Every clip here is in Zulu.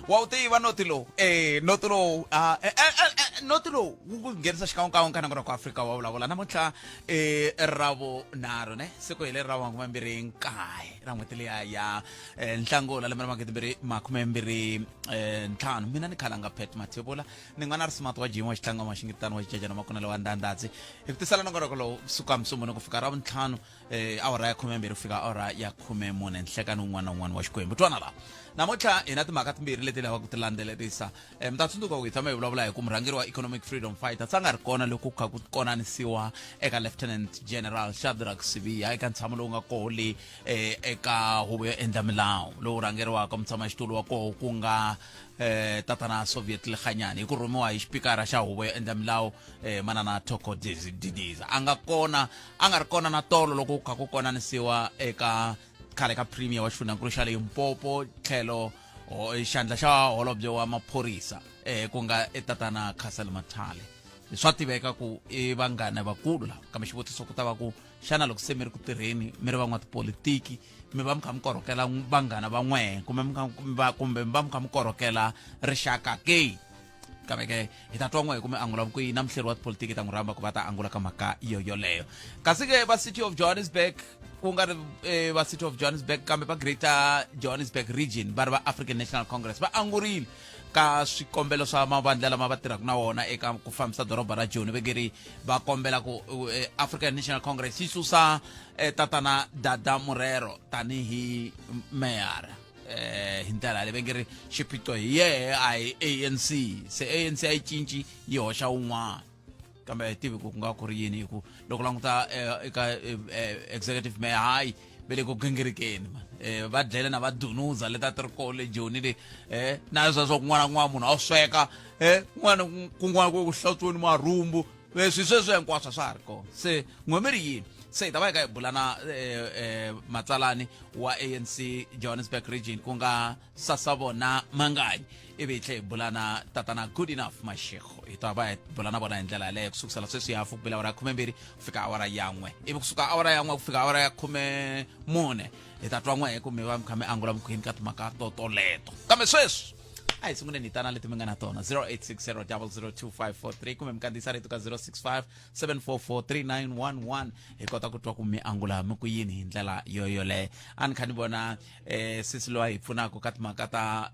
wa u tiva notilo notilo wu nghenisa xikan'wekan'we ka nango ra ku Afrika wa vulavula namuntlha ravo naro ne siku hi leri ra 29 ra n'hweti liya ya nhlangula lembe ra 2025 mina ni khala nga Pet Mathebula ni nga na rismart wa jima wa xitlanga ma xingitani wa xijajana makunele wa ndandadzi hi ku tisala nongoroko lowu suka musumbuno ku fika ra vuntlhanu awara ya 12 kufika awara ya 14 nhlekani wun'wana na wun'wana wa xikwembu twana la namuntlha hi na timhaka timbirhi leti lavaka ku ti landzelerisa mi ta tsundzuka ku hi tshama hi vulavula hi ku murhangeri wa economic freedom fighter tsa nga ri kona loko ku kha ku konanisiwa eka lieutenant general Shadrack Sibiya eka ntshamo lowu nga koho le eka huvo yo endla milawu lowu rhangeriwaka mutshamaxitulu wa koho ku nga tatana Soviet Lekhanyani hi ku rhumiwa hi xipikara xa huvo yo endla milawu manana Thoko Didiza a nga ri kona na tolo loko ku kha ku konanisiwa eka khale ka premier wa xifundzakulu xa Limpopo tlhelo xandla xa holobye wa maphorisa ku nga tatana Castle Mathale swa tiveka ku i vanghana vakulu lava kambe xivutiso ku ta va ku xana loko se mi ri ku tirheni mi ri van'wa tipolitiki mi va mi kha mi korhokela vanghana van'we kumbe mi va mi kha mi korhokela rixaka ke kambe ke hi ta twa n'we kumbe angula vukuyi na muhleri wa tipolitiki ta n'wi rhamba ku va ta angula ka mhaka yoleyo kasi ke va City of Johannesburg ku nga ri va City of Johannesburg kambe va Greater Johannesburg region va ri va African National Congress va angurile ka swikombelo swa mavandla lama va tirhaka na wona eka ku fambisa doroba ra Joni vegeri va kombela ku African National Congress yi susa tatana Dada Murero tanihi mayor hi ndlela leyi vengeri xiphiqo hi yehe a hi ANC se ANC a yi cinci yi hoxa wun'wana kambe hi tivi ku nga ku ri yini hi ku loko languta eka executive mayor hayi ve le ku gingirikeni va dlele na va dunuza leta ti ri koho le Joni le na sweswo kun'wana kun'wana munhu a wu sweka kun'wana ku hlantsweni marhumbu swi sweswo hinkwaswo swa ha ri kona se n'we ri yini se hi ta va hi ka hi bula na matsalani wa ANC Johannesburg region ku nga Sasavona Manganyi ivi hi tlhe hi bula na tatana Good Enough Mashego hi ta va hi bula na vona hi ndlela yaleyo kusukusela sweswi hafu ku bila awara ya 12 kufika awara ya 1 ivi kusuka awara ya 1 kufika awara ya 14 hi ta twa n'we ku mi va mi kha mi angula vukhwini ka timhaka toleto kambe sweswi a hi sunguleni hi tana leti mi nga na tona 0860002543 kumbe mi kandziyisa rito ka 065 hi kota ku twa ku mi angula mi ku yini hi ndlela yoleyo a ni kha ni vona sisi lowa hi pfunaka ka timhaka ta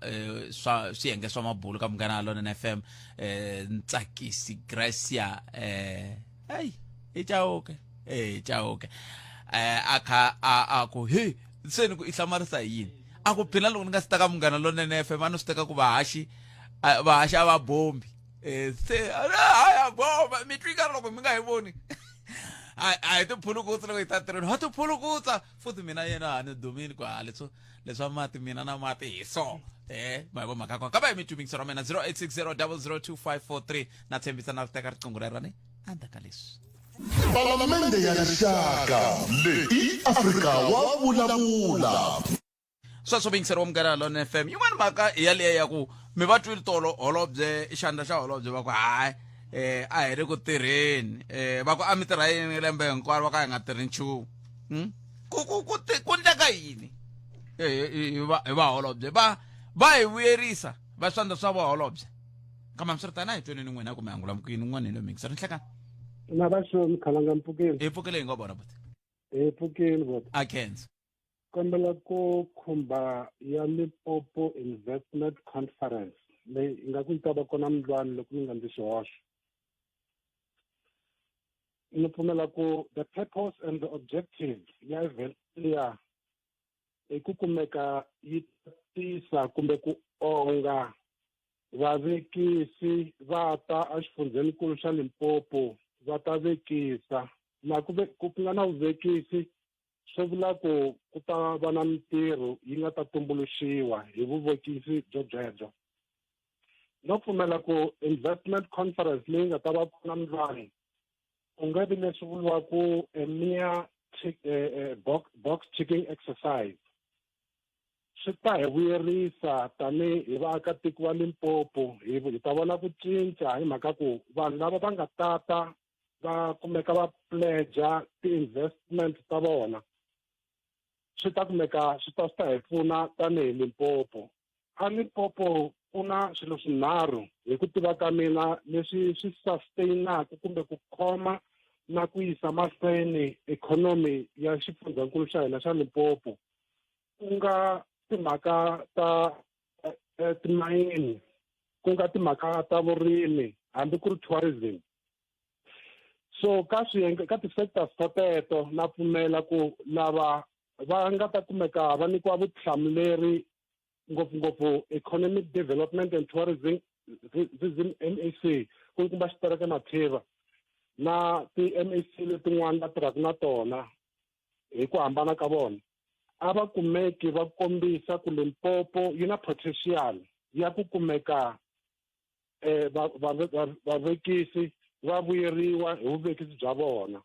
swiyenge swa mabulu ka Munghana Lonene FM Ntsakisi Gracia hey i chauke a kha a ku he seni ku ihlamarisa yini aku phela loko ni nga sitaka Munghana Lonene FM ano siteka ku vahaxi va bombi se aya bomba mi twika loko mi nga hi voni a ti phulukutsa loko hi ta tirheni ha ti phulukutsa futhi mina yena ni dumini ku leswa mati mina na mati hi so ma vo mhaka kambe mi tumingisa ra mina 0860002543 na tshembisa na teka riqingho rerani anda ka leswi Palamende ya rixaka leyi Afrika wa vulavula sweswo vingiseriwa Munghana Lonene FM yin'wana mhaka hi yaleyo ya ku mi va twile tolo holobye xandla xa holobye va ku hayi a hi ri ku tirheni va ku a mi tirha yini lembe hinkwaro va ka hi nga tirhi nchumu ku ndleka yini hi va holobye va hi vuyerisa va swandla swa va holobye kambe mi swi ri tani a hi tweni ni n'wina ku mi angula mukuyini n'wana hi lo mingisera nhlekani na va xo mi khalanga mpfukeni hi pfukele hi nga vona buti hi pfukeni vona a khensa kombela ku khumba ya Limpopo Investment Conference leyi ingaku yi ta va kona Mdlwana loko mi nga ndzi xihoxo ni pfumela ku the purpose and the objective ya event liya i ku kumeka yi tisa kumbe ku onga vavekisi va ta a xifundzenikulu xa Limpopo va ta vekisa na ku nga na vuvekisi swi vula ku ta va na mintirho yi nga ta tumbuluxiwa hi vuvekisi byebyo no pfumela ku investment conference leyi nga ta va kona Mdlwana ku nga vi leswi vuriwaku a mere box ticking exercise swi ta hi vuyerisa tanihi vaakatiko va Limpopo hi ta vona ku cinca hi mhaka ku vanhu lava va nga tata va kumeka va pledger ti-investment ta vona swi ta kumeka swi ta hi pfuna tanihi Limpopo a Limpopo ku na swilo swinharhu hi ku tiva ka mina leswi swi sustainaka kumbe ku khoma na ku yisa mahlweni ikhonomi ya xifundzankulu xa hina xa Limpopo ku nga timhaka ta timayini, ku nga timhaka ta vurimi, hambi ku ri tourism. So ka ti-sectors teto na pfumela ku lava va nga ta kumeka va nyikiwa vutihlamuleri ngopfungopfu economic development and tourism MAC ku kumba xitereke Matheva na ti-MAC letin'wana va tirhaka na tona hi ku hambana ka vona a va kumeki va kombisa ku Limpopo yi na potential ya ku kumeka vavekisi va vuyeriwa hi vuvekisi bya vona.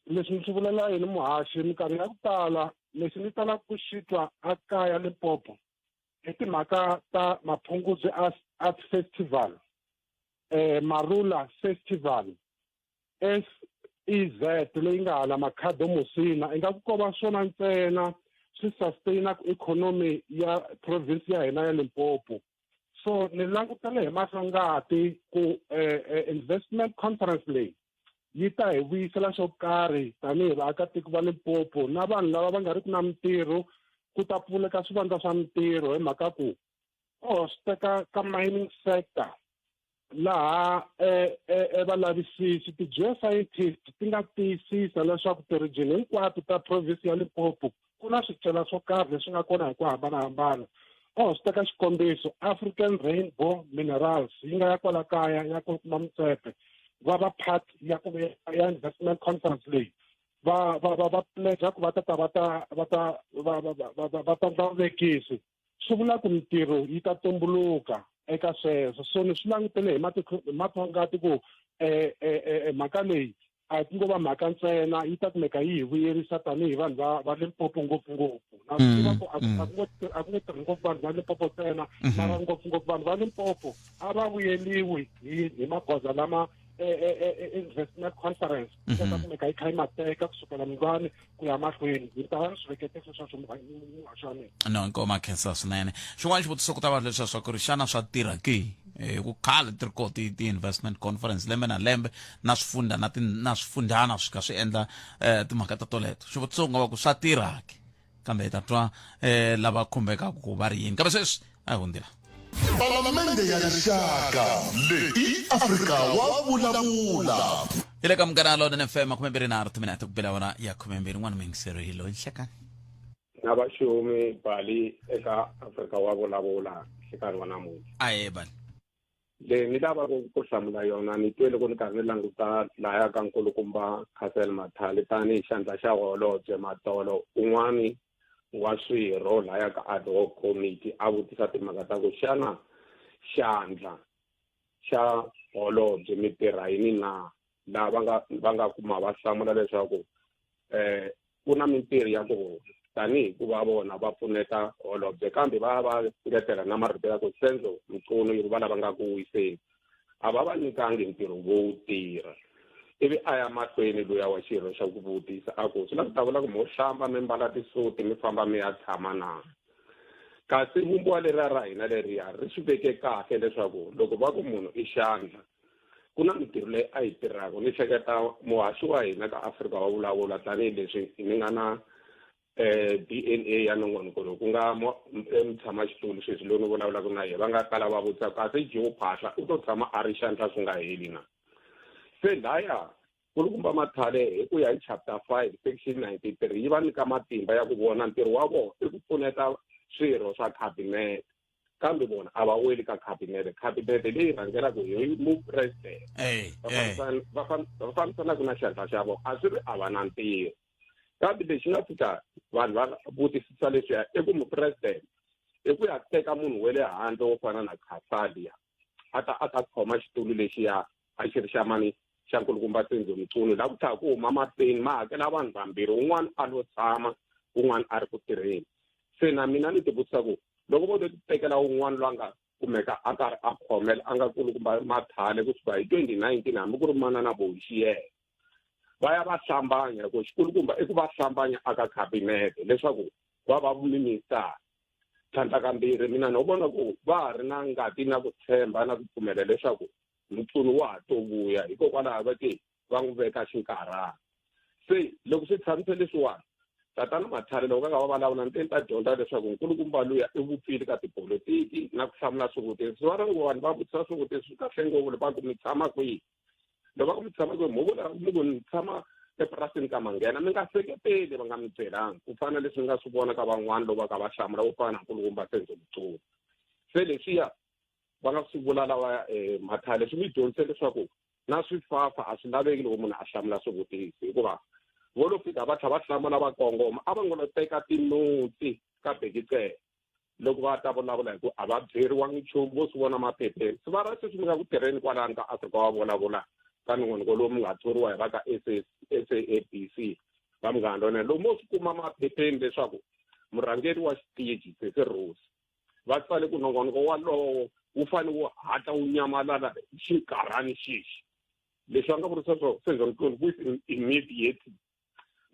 Leswi ni swi vulela yini muhaxi minkarhi ya ku tala leswi ni talaka ku xitwa a kaya Limpopo hi timhaka ta Maphunguzi Art Festival, Marula Festival, SEZ leyi nga hala Makhado Musina ingaku ko va swona ntsena swi sustaina ikhonomi ya province ya hina ya Limpopo. So ni langutele hi mahlangati ku investment conference leyi yi ta hi vuyisela swo karhi tanihi vaakatiko va Limpopo na vanhu lava va nga ri ku na mintirho ku ta pfuleka swivandla swa mintirho hi mhaka ku swi teka ka mining sector laha valavisisi ti-geoscientists ti nga tiyisisa leswaku ti-region hinkwato ta province ya Limpopo ku na swicela swo karhi leswi nga kona hi ku hambanahambana. Swi teka xikombiso African Rainbow Minerals yi nga ya kwala kaya ya ku kuma mutsepe va va part ya ku ya investment conference leyi va pledge ku va ta vekisi swi vula ku mintirho yi ta tumbuluka eka sweswo. So ni swi langutele hi mathongati ku mhaka leyi a ku ngo va mhaka ntsena yi ta kumeka yi hi vuyerisa tanihi vanhu va Limpopo ngopfungopfu na ku tiva ku a ku ngo tirhi ngopfu vanhu va Limpopo ntsena mara ngopfungopfu vanhu va Limpopo a va vuyeliwi hi magoza lama investment conference ta kumeka yi kha yi mateka kusukela Mngwani ku ya mahlweni hi ta va ni swi vekete sweswo muhaxani. No nkoma khensa swinene. Xin'wana xivutiso ku ta va leswiya swa ku ri xana swa tirha ke ku khale ti ri koho ti-investment conference lembe na lembe na swifunda na swifundhana swi kha swi endla timhaka ta toleto. Xivutiso ku nga va ku swa tirha ke kambe hi ta twa lava khumbekaka ku va ri yini kambe sweswi a hi hundzila. Palamende ya Rixaka leyi Afrika wa vulavula. Ile ka Munghana Lonene FM 24 minute ku bela wona ya 12 n'wana mingisirilo nhlekani. Na vaxumi bali eka Afrika wa vulavula nhlekani wa namuntlha. Aye bali. Le ni lava ku hlamula yona ni twele ku ni karhi ni languta laya ka nkulukumba Castle Mathali tani xandla xa holobye Matolo un'wani wa swirho laya ka ad hoc committee a vutisa timhaka ta ku xana xandla xa holobye mitirha yini na lava va nga kuma va hlamula leswaku ku na mintirho ya ku tanihi ku va vona va pfuneta holobye kambe va ngetela na marito ya ku Senzo Mchunu yi va lava nga ku wiseni a va nyikangi ntirho wo tirha ivi a ya mahlweni loya wa xirho xa ku vutisa a ku swi la ku ta vula ku mo hlamba mi mbala tisuti mi famba mi ya tshama na kasi vumbiwa leriya ra hina leriya ri swi veke kahle leswaku loko va ku munhu i xandla ku na mintirho leyi a yi tirhaka ni hleketa muhaxi wa hina ka Afrika wa vulavula tanihileswi ni nga na DNA ya nongonoko ku nga mutshamaxitulu sweswi loyi ni vulavulaka na yena va nga kala va vutisa kasi Joe Phaahla u to tshama a ri xandla swi nga heli na. Se laya nkulukumba Mathale hi ku ya hi chapter 5 section 93 yi va nyika matimba ya ku vona ntirho wa vona i ku pfuneta swirho swa cabinet kambe vona a va weli ka cabinet leyi rhangelaka hi mupresident va fambisanaka na xandla xa vona a swi ri a va na ntirho kambe lexi nga fika vanhu va vutisisa leswiya i ku mupresident i ku ya teka munhu wa le handle wo fana na Khasalia a ta khoma xitulu lexiya a xi ri xa mani xa nkulukumba Senzo Mchunu la ku tlhela ku huma mahlweni ma hakela vanhu vambirhi un'wana a lo tshama un'wana a ri ku tirheni. Se na mina ni ti vutisa ku loko vo ti tekela un'wana loyi a nga kumeka a karhi a khomela a nga nkulukumba Mathale kusuka hi 2019 hambi ku ri manana Boxi yena va ya va hlambanya ku xikulukumba i ku va hlambanya aka cabinet leswaku va va vuminister tlhandla kambirhi mina no vona ku va ha ri na ngati na ku tshemba na ku pfumela leswaku Mchunu wa ha to vuya hikokwalaho va te va n'wi veka xinkarhana se loko swi tshamise leswiwani tatana Mathale loko va vulavula ni ta dyondza leswaku nkulukumba luya i vupfili ka tipolotiki na ku hlamula swivutiso va vanhu va vutisa swivutiso swi kahle ngopfu va ku mi tshama kwihi loko va ku mi tshama kwihi mi ku ni tshama epurasini ka Manghena mi nga seketeli va nga mi byelanga ku fana leswi nga swi vona ka van'wana loko va ka va hlamula vo fana na nkulukumba Senzo Mchunu se leswiya va nga swi vula lawa Mathale swi mi dyondzise leswaku na swifafa a swi laveki loko munhu a hlamula swivutiso hikuva vo lo fika va tlha va hlamula va kongoma a va ngo lo teka tinotsi ka Bhekicele loko va ta vulavula hi ku a va byeriwangi nchumu vo swi vona maphepheni swi va ra sweswi mi nga ku tirheni kwalani ka Afrika wa vulavula ka nongonoko lowu mi nga thoriwa hi va ka SABC va munghana lonene lowu mo swi kuma maphepheni leswaku murhangeri wa xitiji Sesi Rosi va tsale ku nongonoko walowo wu fane wu hatla wu nyamalala xinkarhani xixi leswi va nga vurisa swo Senzo Mchunu with immediate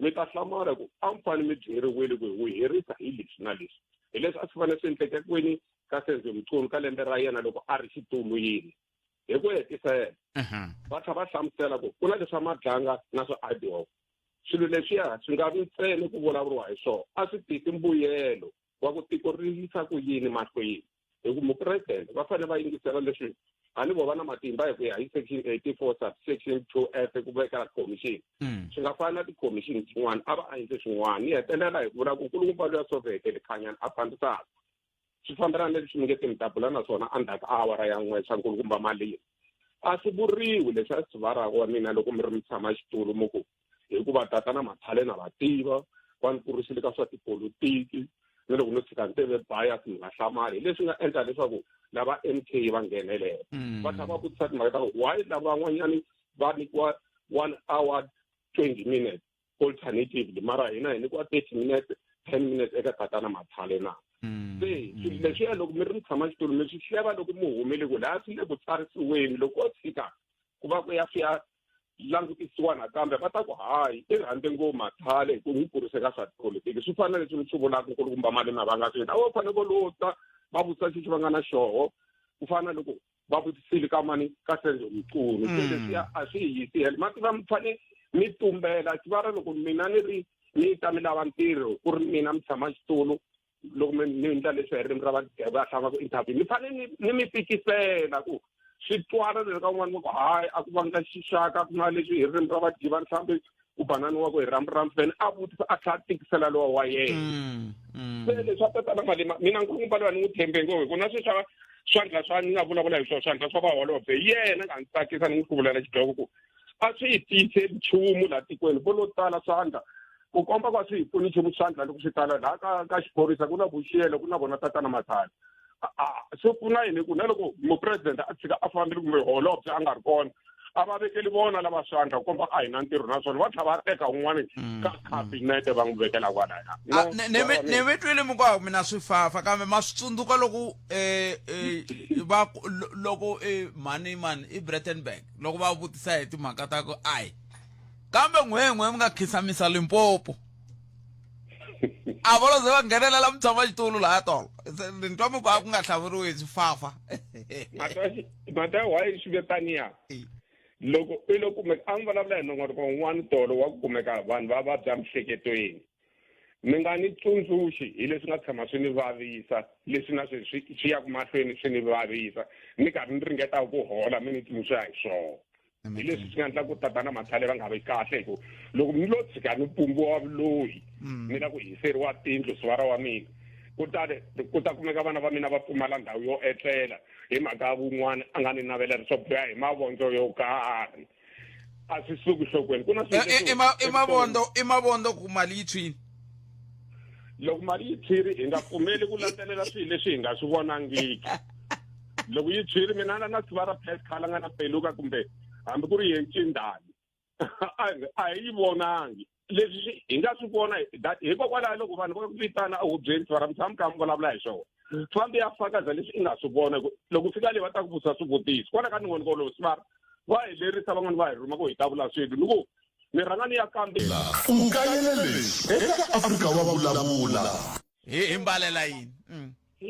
mi ta hlamala ku a mi fane mi byeriwile ku wu herisa hi leswi na leswi hi leswi a swi fanele swi endleke kwini ka Senzo Mchunu ka lembe ra yena loko a ri xitulu yini hi ku hetisela va tlha va hlamusela ku ku na leswa madlanga na swa IDOC swilo leswiya swi nga vi ntsena ku vulavuriwa hi swona a swi tisi mbuyelo wa ku tiko ri yisa ku yini mahlweni hi ku mupresidente va fanele va yingisela leswi a ni vo va na matimba hi ku ya hi section 84 subsection 2F ku veka commission swi nga fani na ti-commission tin'wana a va a endle swin'wana ni hetelela hi vula ku nkulukumba luya Sovhete Likhanyani a fambisaka swi fambelana leswi mi nge ti mi ta bula na swona endzhaku ka awara ya n'we swa nkulukumba malini a swi vuriwi leswi a swi varaka wa mina loko mi ri mi tshama xitulu mo ku hikuva tatana Mathale na va tiva va ni kurisile ka swa tipolotiki ni loko no tshika ni teve bias ni nga hlamali leswi nga endla leswaku lava MK va nghenelela va tlha va vutisa timhaka ta ku why lava van'wanyani va nyikiwa 1 hour 20 minutes alternatively mara hina hi nyikiwa 30 minutes 10 minutes eka tatana Mathale na se leswiya loko mi ri mi tshama xitulu mi swi hleva loko mi humele ku laha swi le ku tsarisiweni loko o tshika ku va ku ya swi ya langutisiwa nakambe va ta ku hayi i rhandze ngopfu Mathale hi ku n'wi kurise ka swa tipolotiki swi fanele leswi mi swi vulaka nkulukumba mali na va nga swi a vo fanele vo lota va vutisa xixi va nga na xoho ku fana loko va vutisile ka mani ka Senzo Mchunu se leswiya a swi hi yisi helo mati va mi fane mi tumbela xi va ra loko mina ni ta mi lava ntirho ku ri mina mi tshama xitulu loko mi endla leswi hi ririmi ra va hlava ku interview mi fane ni mi tikisela ku swi twala le ka un'wana ku hayi a ku vanga xixaka ku na leswi hi ririmi ra vadiva nhlambhi ku bananiwa ku hi ramramfeni a vutisa a tlha tikisela lowa wa yena se leswi a tatana mali mina nkulukumba lowa ni n'wi tshembe ngopfu ku na swi swa swandla swa ni nga vulavula hi swona swandla swa vaholobye yena nga ni tsakisa ni n'wi hluvulela xidloko ku a swi hi tiyise nchumu laha tikweni vo lo tala swandla ku komba ku a swi hi pfuni nchumu swandla loko swi tala laha ka xiphorisa ku na vuxiyelo ku na vona tatana Mathale swi pfuna yini ku na loko mupresidente a tshika a fambile kumbe holobye a nga ri kona a va vekeli vona lava swandla ku komba a hi na ntirho na swona va tlha va teka un'wana ka kabinete va n'wi vekela kwalaya ni mi twile mikwako mina swifafa kambe ma swi tsundzuka loko loko mani i Brettenberg loko va vutisa hi timhaka ta ku ayi kambe n'ween'we mi nga khisamisa Limpopo a volo ze va nghenelela mi tshama xitulu laha tolo ni twa mikwako ku nga hlavuriwi hi swifafa mata why swi vitaniya loko i loko a mi vulavula hi nongonoko wun'wana tolo wa ku kumeka vanhu va vabya miehleketweni mi nga ni tsundzuxi hi leswi nga tshama swi ni vavisa leswi na swi ya ku mahlweni swi ni vavisa ni karhi ni ringetaka ku hola mi ni tsundzuxa hi swona hi leswi swi nga endla ku tatana Mathale va nga vi kahle hi ku loko mi lo tshika ni pumbiwa vuloyi mi la ku hiseriwa tindlu swivara wa mina ku ta kumeka vana va mina va pfumala ndhawu yo etlela hi mhaka ya vun'wana a nga ni naveleri swo biha hi mavondzo yo karhi a swi suki nhlokweni ku na i mavondo ku mali yi tshwini loko mali yi tshwiri hi nga pfumeli ku landzelela swilo leswi hi nga swi vonangiki loko yi tshwiri mina na swivara peskhala nga na peluka kumbe hambi ku ri yencindani a hi yi vonangi leswi hi nga swi vona hikokwalaho loko vanhu va vitana a hubyeni swivara mi tshama mi kha mi vulavula hi swona fambi ya fakaza leswi i nga swi vona loko fika leyi va ta ku vutisa swivutiso kwala ka nongonoko lowu swivara va hi lerisa van'wana va hi rhuma ku hi ta vula swilo ni ku mi rhanga ni ya kambela ungayele lexi eka Afrika wa vulavula hi mbalela yini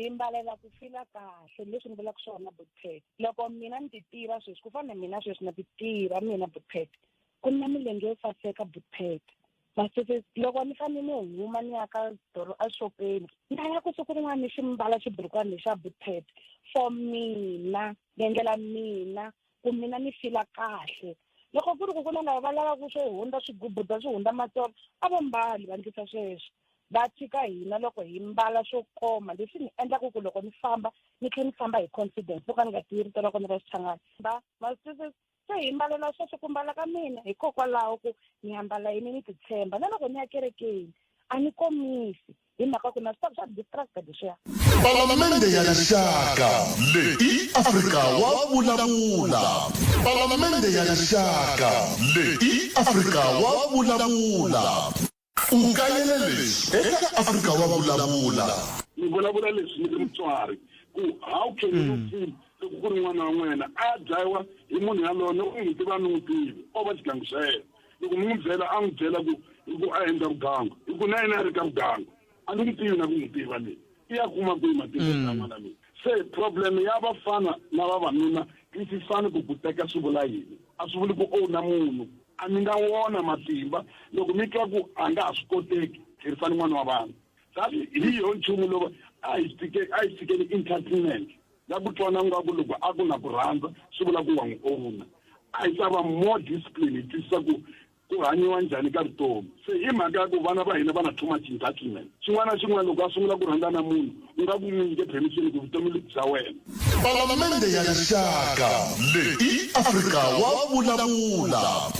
hi mbalela ku fila kahle leswi ni vulaka swona Buthete loko mina ni ti tiva sweswi ku fana mina sweswi na ti tiva mina Buthete ku na milenge yo saseka Buthete masese loko ni fanele ni huma ni ya ka doro a shopeni ni ya ku siku rin'wana ni ximbala xiburukwana lexa Buthete for mina ngendlela mina ku mina ni fila kahle loko ku ri ku kuna lava va lavaka swo hundza swigubuda swi hundza matsolo a va mbali va ndlisa sweswo va tshika hina loko hi mbala swo koma leswi ni endlaka ku loko ni famba ni tlhela ni famba hi confidence loko ni nga tivi rito loko ni ri xichangani masese se hi mbalela sweswo ku mbala ka mina hikokwalaho ku ni ambala yini ni titshemba na loko ni ya kerekeni a ni komisi hi mhaka ku na swa distracted leswiya Palamende ya Rixaka leyi Afrika wa vulavula. Palamende ya Rixaka leyi Afrika wa vulavula. Ukayele leswi eka Afrika wa vulavula. Ni vulavula leswi ni mutswari ku how can you feel ku ri n'wana wa n'wena a dlayiwa hi munhu yalona u n'wi tiva ni n'wi tivi o va xigangu xa yena loko ni n'wi byela a n'wi byela ku a endla vugangu hi ku na yena a ri ka vugangu a ni n'wi tivi na ku n'wi tiva leyi i ya kuma kwihi matiko ya n'wana mina se problem ya vafana na vavanuna yi si fane ku teka swi vula yini a swi vuli ku na munhu a mi nga wona matimba loko mi twa ku a nga ha swi koteki hi ri fane n'wana wa vanhu sabi hi yo nchumu lowu a hi fikeli entertainment ya ku twana nga ku loko a ku na ku rhandza swi vula ku wa n'wi owuna a hi ta va more discipline hi twisisa ku hanyiwa njhani ka vutomi se hi mhaka ya ku vana va hina va na too much entitlement xin'wana na xin'wana loko a sungula ku rhandza na munhu u nga ku n'wi nyike permission ku vutomi bya wena Palamende ya Rixaka leyi Afrika wa vulavula.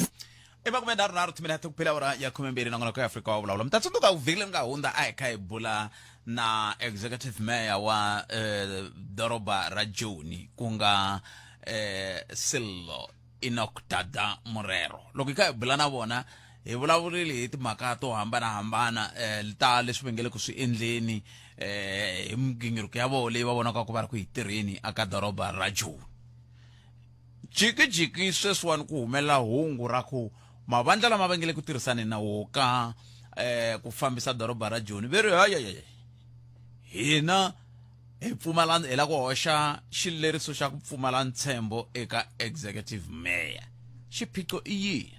Emakume nharhu tumela hati kuphela ora ya 12 nangona ka Afrika wa vulavula mtatsundzuka uvhikile nga hundza a hi kha hi bula na executive mayor wa doroba ra Joni ku nga Sello Enoch Dada Morero loko hi kha hi bula na vona hi vulavurile hi timhaka to hambanahambana ta leswi vengele ku swi endleni hi migingiriko ya vona leyi va vonaka ku va ri ku hi tirheni aka doroba ra Joni jikijiki sweswiwani ku humelela hungu ra ku mavandla lama vengele ku tirhisana na woka ku fambisa doroba ra Joni veri hina hi pfumala hi la ku hoxa xileriso xa ku pfumala ntshembo eka executive mayor xiphiqo i yini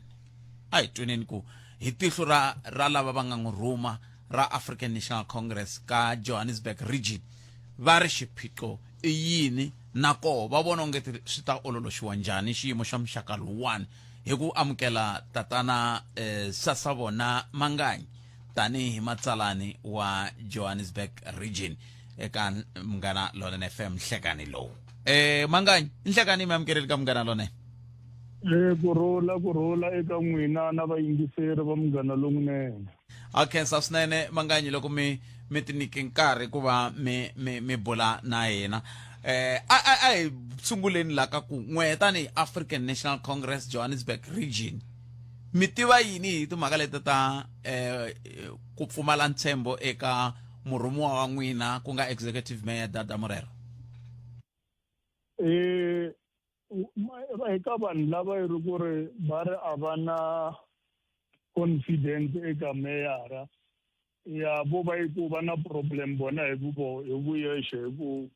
a hi tweneni ku hi tihlo ra lava va nga n'wi rhuma ra African National Congress ka Johannesburg region va ri xiphiqo i yini nako va vona onge swi ta ololoxiwa njhani xiyimo xa muxaka lowuwani hi ku amukela tatana Sasavona Manganyi tanihi matsalani wa Johannesburg region eka Munghana Lonene FM nhlekani lowu Manganyi nhlekani mi amukeleli ka Munghana Lonene kurhula eka n'wina na vayingiseri va Munghana Lonene a khensa swinene Manganyi loko mi ti nyike nkarhi ku va mi bula na yena a hi sunguleni la ka ku n'we tani African National Congress Johannesburg region mi tiva yini hi timhaka leti ta ku pfumala ntshembo eka murhumiwa wa n'wina ku nga executive mayor Dada Morero eka vanhu lava hi ri ku ri va ri a va na confidence eka meyara ya vo va yi ku va na problem bona hi vuyexe hi ku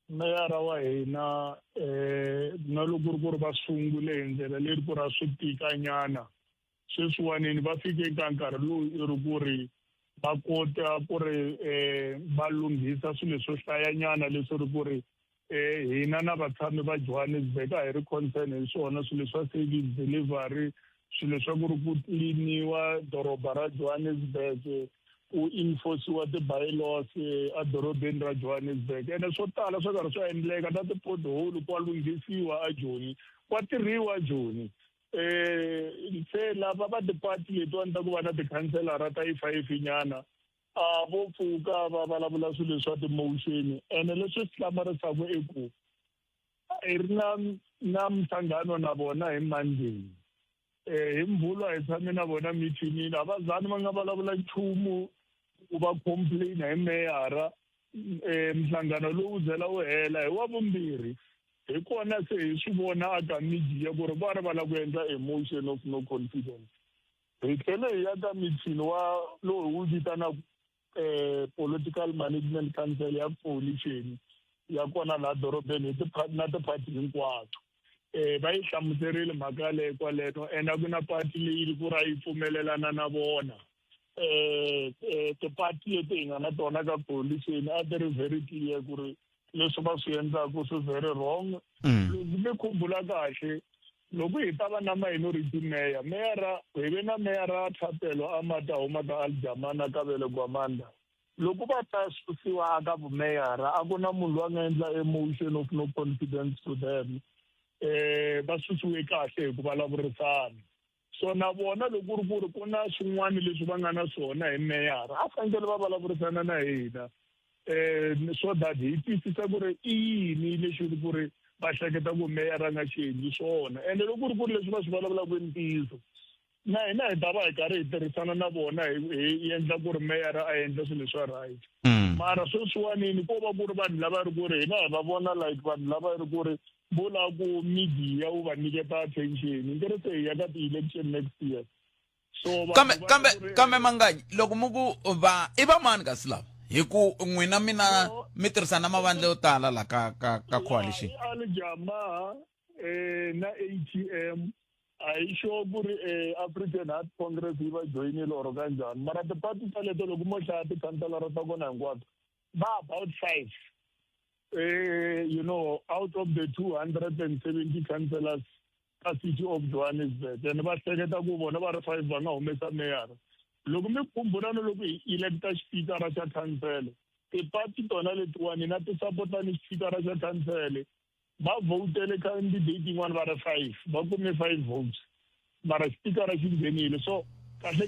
meyara wa hina na loko ri ku ri va sungule hi ndlela leri ku ra swi tikanyana sweswiwanini va fike eka nkarhi lowu i ri ku ri va kota ku ri va lunghisa swilo swo hlayanyana leswi ri ku ri hina na vatshami va Johannesburg a hi ri concern hi swona swilo swa service delivery swilo swa ku ri ku tliniwa doroba ra Johannesburg ku enforciwa ti-bylaws adorobeni ra Johannesburg ene swo tala swo karhi swa endleka na ti-pothole kwa lunghisiwa a Joni kwa tirhiwa Joni se lava va depart letiwani ta ku va na tikhanselara ta yi-5 nyana a vo pfuka va vulavula swilo swa ti-motion ene leswi swi hlamarisaka i ku hi ri na mhlangano na vona hi Monday hi Mvulwa hi tshame na vona mithinini a va zani va nga vulavula nchumu ku va complain hi meyara mhlangano lowu zela wu hela hi wa vumbirhi hi kona se hi swi vona aka media ku ri va ri va lava ku endla emotion of no confidence hi tlhele hi ya ka mithini wa lowu wu vitanaka political management council ya coalition ya kona la dorobeni na tipati hinkwato va yi hlamuserile mhaka leyi kwaleto and a ku na pati leyi ku ra yi pfumelelana na vona tipati leti hi nga na tona ka coalition a ti ri very clear ku ri leswi va swi endlaku swi very wrong loko mi khumbula kahle loko hi ta va na minority mayor hi ve na meyara Thapelo a ma ta huma ka Aljamana ka Vele Gwamanda loko va ta susiwa ka vumeyara a ku na munhu loyi a nga endla a motion of no confidence to them va susiwe kahle hi ku vulavurisana so na vona loko ri ku ri ku na swin'wana leswi va nga na swona hi meyara a fanekele va vulavurisana na hina so that hi twisisa ku ri i yini lexi ku ri va hleketa ku meyara nga xi endli swona ende loko ri ku ri leswi va swi vulavulaka i ntiyiso na hina hi ta va hi karhi hi tirhisana na vona hi endla ku ri meyara a endla swilo swa right mara sweswiwanini ko va ku ri vanhu lava ri ku ri hina hi va vona like vanhu lava ri ku ri vula ku media wu va nyiketa attention nge ri se hi ya ka ti-election next year so kambe Manganyi loko mu ku va i va mani kasi lava hi ku n'wina mina mi tirhisana mavandla yo tala la ka coalition Aljama na ATM a hi sure ku ri African Heart Congress yi va joinile or kanjhani mara tipati ta leto loko mo hlaya tikhanselara ta kona hinkwato va about 5 you know out of the 270 councillors ka city of Johannesburg and va hleketa ku vona va ri 5 va nga humesa meyara loko mi khumbula no loko hi electa xipikara xa khansele tipati tona letiwani na tisapotani xipikara xa khansele va votele candidate yin'wana va ri 5 va kume 5 votes mara xipikara xi nghenile so kahle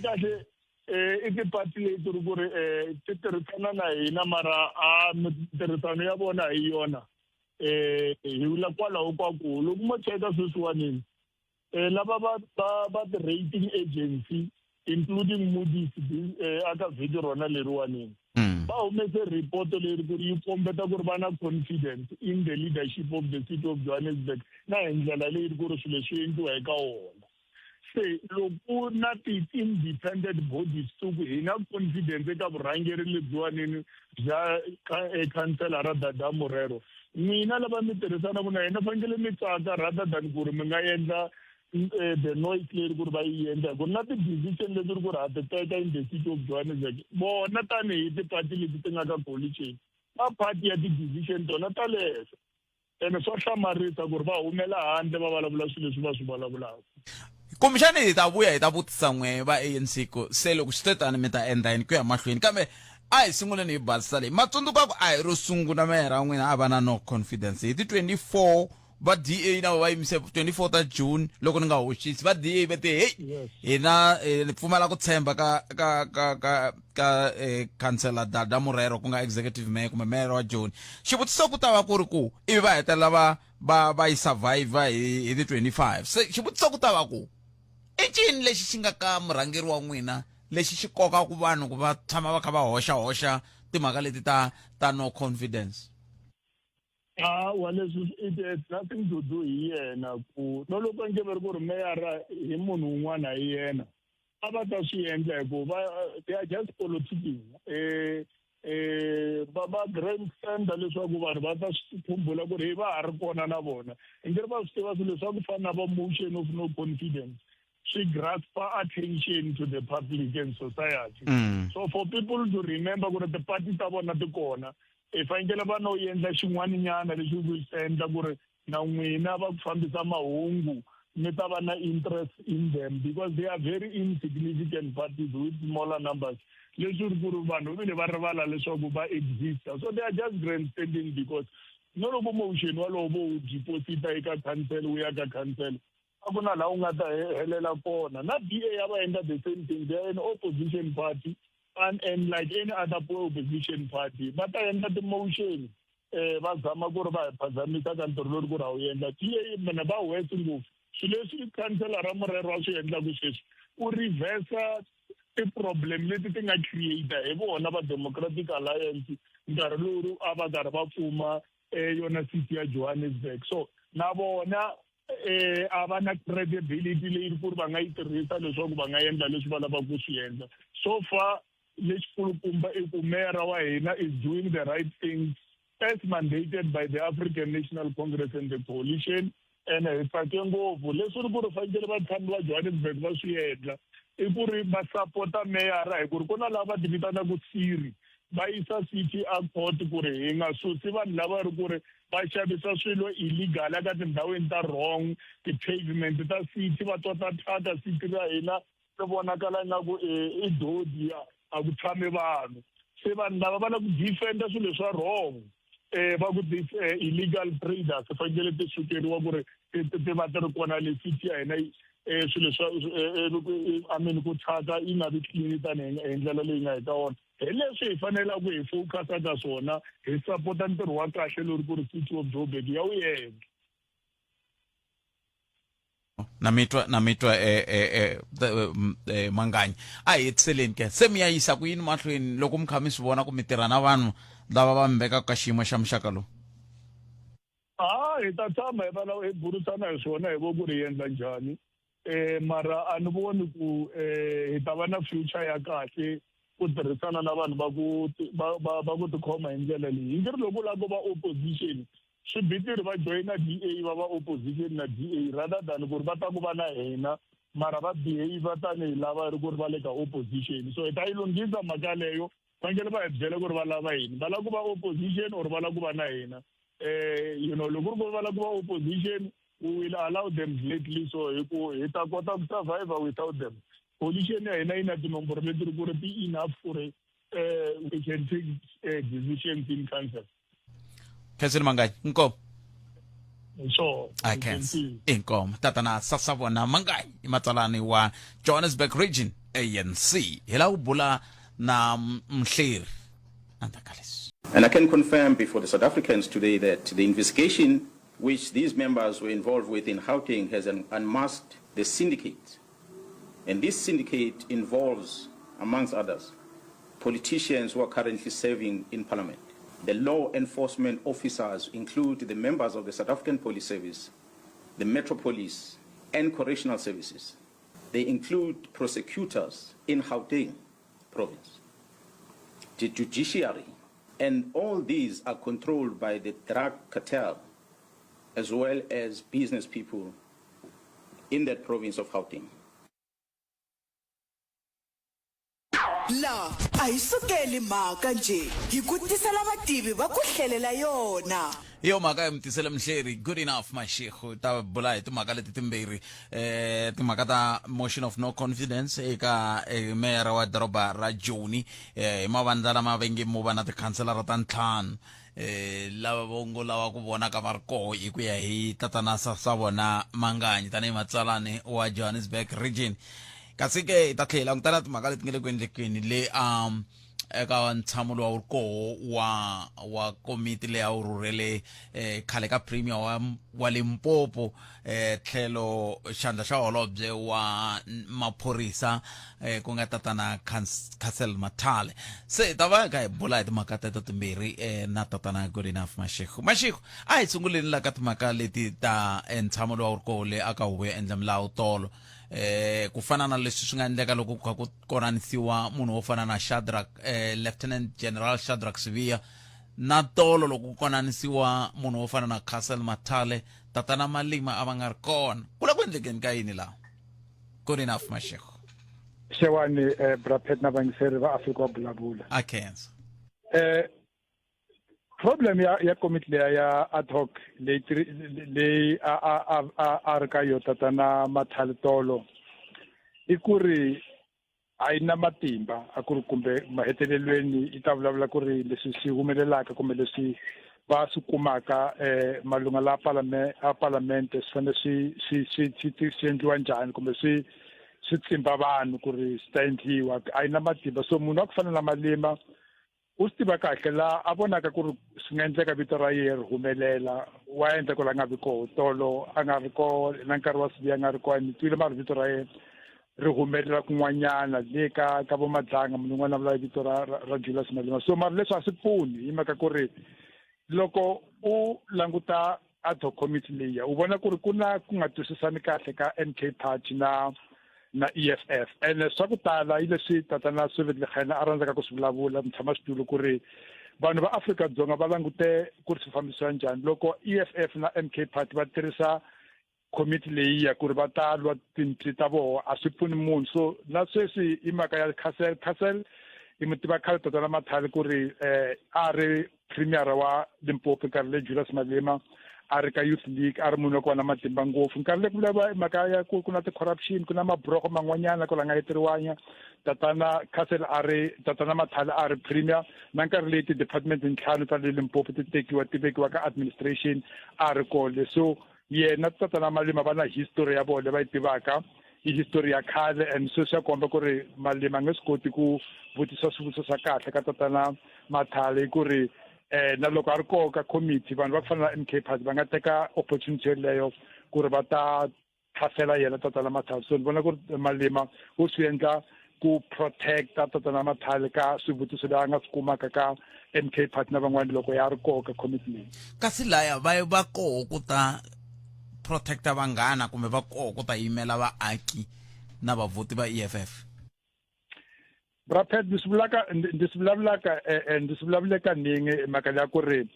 i tipati leti ri ku ri ti tirhisana na hina mara a mitirhisano ya vona hi yona hi vula kwalaho ka ku loko mo cheka sweswiwanini lava va ti-rating agency including Moody's aka vhiki rona leriwanini va humese report leri ku ri yi kombeta ku ri va na confidence in the leadership of the city of Johannesburg na hi ndlela leyi ku ri swilo swi endliwa eka wona se loko na ti-independent bodies tuku hi na confidence eka vurhangeri lebyiwanini bya khanselara Dada Murero n'wina lava mi tirhisanaka na hina fanekele mi tsaka rather than ku ri mi nga endla the noise leri ku ri va yi endla ku ri na ti-decision leti ri ku ri ha ti teka in the city of Johannesburg bona tanihi tipati leti ti nga ka coalition va party ya ti-decision tona ta le henhla ene swa hlamarisa ku ri va humela handle va vulavula swilo leswi va swi vulavulaka kumbexani hi ta vuya hi ta vutisa n'we va ANC ku se loko swi tetani mi ta endla yini ku ya mahlweni kambe a hi sunguleni hi basisa leyi matsundzuka ku a hi ro sungula meyara n'wina a va na no confidence hi ti 24 va DA na va yimise 24 ta June loko ni nga hoxisi va DA va te hey hina pfumala ku tshemba ka councillor Dada Murero ku nga executive mayor kumbe mayor wa Joni xivutiso ku ta va ku ri ku ivi va hetelela va yi survive hi ti 25 se xivutiso ku ta va ku i ncini lexi xi nga ka murhangeri wa n'wina lexi xi koka ku vanhu ku va tshama va kha va hoxa timhaka leti ta no confidence well it's nothing to do hi yena ku no loko nge veri ku ri meyara hi munhu un'wana hi yena a va ta swi endla hi ku they are just politicking va grandstand leswaku vanhu va ta swi khumbula ku ri va ha ri kona na vona hi nge ri va swi tiva swilo leswaku fana na va motion of no confidence swi grasp attention to the public and society so for people to remember ku ri tipati ta vona ti kona hi fanekele va no endla xin'waninyana lexi ku xi endla ku ri na n'wina va ku fambisa mahungu mi ta va na interest in them because they are very insignificant parties with smaller numbers leswi ri ku ri vanhu vile va rivala leswaku va exista so they are just grandstanding because no loko motion walowo vo wu deposita eka council wu ya ka council a ku na laha u nga ta helela kona na DA ya va endla the same thing they are an opposition party and like any other opposition party va ta endla ti-motion va zama ku ri va hi phazamisa ka ntirho lowu ku ri a wu endla DA mina va west ngopfu swilo leswi khanselara Murero a swi endlaku sweswi u reversa ti-problem leti ti nga creata hi vona va Democratic Alliance nkarhi lowu a va karhi va pfuma yona city ya Johannesburg so na vona a va na credibility leyi ku ri va nga yi tirhisa leswaku va nga endla leswi va lavaka ku swi endla so far lexi kulukumba I ku meyara wa hina is doing the right things as mandated by the African National Congress and the coalition, and hi tsake ngopfu leswi ri ku ri fanekele vatshami va Johannesburg va swi endla I ku ri va sapota meyara hi ku ri ku na lava ti vitanaka Siri va yisa city a court ku ri hi nga susi vanhu lava ri ku ri va xavisa swilo illegal eka tindhawini ta wrong ti-pavement ta city va tota thyaka city ra hina ri vonakala ingaku I dodi a ku tshami vanhu se vanhu lava va la ku defenda swilo swa wrong va ku illegal traders fanekele ti sukeriwa ku ri ti va ti ri kona le city ya hina swilo swa I mean ku thyaka yi nga vi clean tani hi ndlela leyi nga hi ka wona hi leswi hi fanelaka hi focusa ka swona hi sapota ntirho wa kahle lori ku ri city of Joburg ya wu endla na mitwa Manganyi a hi hetseleni ke se mi ya yisa ku yini mahlweni loko mi kha mi swi vona ku mi tirha na vanhu lava va mi veka ka xiyimo xa muxaka lowu hi ta tshama hi hi burisana hi swona hi vo ku ri endla njhani mara a ni voni ku hi ta va na future ya kahle ku tirhisana na vanhu va ku tikhoma hi ndlela leyi hi ngiri loko lava va opposition swi bitiri va joyina DA va opposition na DA rather than ku ri va ta ku va na hina mara va behave tanihi lava ri ku ri va le ka opposition so hi ta yi lunghisa mhaka leyo fanekele va hi byela ku ri va lava yini va lava ku va opposition or va lava ku va na hina you know loko ri ku va lava ku va opposition we will allow them gladly so hi ta kota ku survive without them coalition ya hina yi na tinomboro leti ri ku ri ti enough ku ri we can take decisions in council Councillor Manganyi inkomo so I can inkomo tatana Sasavona Manganyi matsalani wa Johannesburg region ANC hela u bula na Mhleri andakalis. And I can confirm before the South Africans today that the investigation which these members were involved with in Gauteng has unmasked the syndicate. And this syndicate involves, amongst others, politicians who are currently serving in Parliament. The law enforcement officers include the members of the South African Police Service, the Metro Police, and Correctional Services. They include prosecutors in Gauteng province, the judiciary, and all these are controlled by the drug cartel as well as business people in that province of Gauteng. La ayisukeli maka nje ngikutisela abadibi bakuhlelela yona Yo maka emtisela Mhleri good enough mashekho ta bula hi timhaka leti timbirhi timhaka ta motion of no confidence eka mayor wa doroba ra Joni hi mavandla lama vengi mo va na tikhanselara ta ntlhanu lava vongo lava ku vona ka va ri koho hi ku ya hi tatana Sasavona Manganyi tanihi matsalani wa Johannesburg region kasi ke ta tlhela ngutana timhaka leti ngele ku endlekeni le eka ntshamo lowu wa komiti leyi a wu rhurhele khale ka premier wa Limpopo tlhelo xandla xa holobye wa maphorisa ku nga tatana Cassel Mathale se ta va ka hi bula hi timhaka teto timbirhi na tatana good enough Mashego a hi sunguleni la ka timhaka leti ta ntshamo lowu wu ri koho le aka huvo ya endla milawu tolo ku fana na leswi swi nga endleka loko ku kha ku konanisiwa munhu wo fana na Shadrack Lieutenant General Shadrack Sibiya na tolo loko ku konanisiwa munhu wo fana na Cassel Mathale tatana Malima a va nga ri kona kula ku endlekeni ka yini laha good enough Mashego Xewani Braphet na vangiseri va Afrika wa bulabula a khensa problem ya committee ya ad hoc le a ri ka yo tatana Mathale tolo I ku ri a yi na matimba a ku ri kumbe mahetelelweni I ta vulavula ku ri leswi swi humelelaka kumbe leswi va swi kumaka malunga la parlamente swi fanele swi endliwa njhani kumbe swi tsimba vanhu ku ri swi ta endliwa a yi na matimba so munhu wa ku fana na Malima u swi tiva kahle la a vonaka ku ri swi nga endleka vito ra yena ri humelela wa endla ku la nga vi koho tolo a nga vi koho na nkarhi wa Sibiya a nga ri koho ni twile mara vito ra yena ri humelela kun'wanyana le ka vo Madlanga munhu un'wana a vula vito ra Julius Malema so mara leswi a swi pfuni hi mhaka ku ri loko u languta ad hoc committee leyi u vona ku ri ku nga twisisani kahle ka NK Party na na EFF ene swa ku tala ile swi tatana Swivetlhena a rhandza ku swi vulavula mutshama xitulu ku ri vanhu va Afrika-Dzonga va langute ku ri swi fambisiwa njhani loko EFF na MK Party va tirhisa committee leyi ya ku ri va ta lwa tintsi ta voho a swi pfuni munhu so na sweswi i mhaka ya Castle i mutiva khale tatana Mathali ku ri a ri premier wa Limpopo nkarhi le Julius Malema a ri ka Youth League a ri munhu ku va na matimba ngopfu nkarhi le ku lava mhaka ya ku na ti-corruption ku na mabroko man'wanyana ku la nga heteriwanya tatana Castle tatana Mathali a ri premier na nkarhi leyi ti-department ntlhanu ta le Limpopo ti vekiwa ka administration a ri kole so yena tatana Malema va na history ya vona va yi tivaka i history ya khale and so swa komba ku ri Malema nge swi koti ku vutisa swivutiso swa kahle ka tatana Mathali ku ri na loko a ri koho ka committee vanhu va ku fana na MK Party va nga teka opportunity leyo ku ri va ta thasela yena tatana Mathali so ni vona ku ri Malema u swi endla ku protecta tatana Mathali ka swivutiso leyi a nga swi kumaka ka MK Party na van'wana loko ya ri koho ka committee leyi kasi laya va koho ku ta protecta vanghana kumbe va koho ku ta yimela vaaki na vavhoti va EFF Brapet ndisivulaka ningi mhaka ya ku ri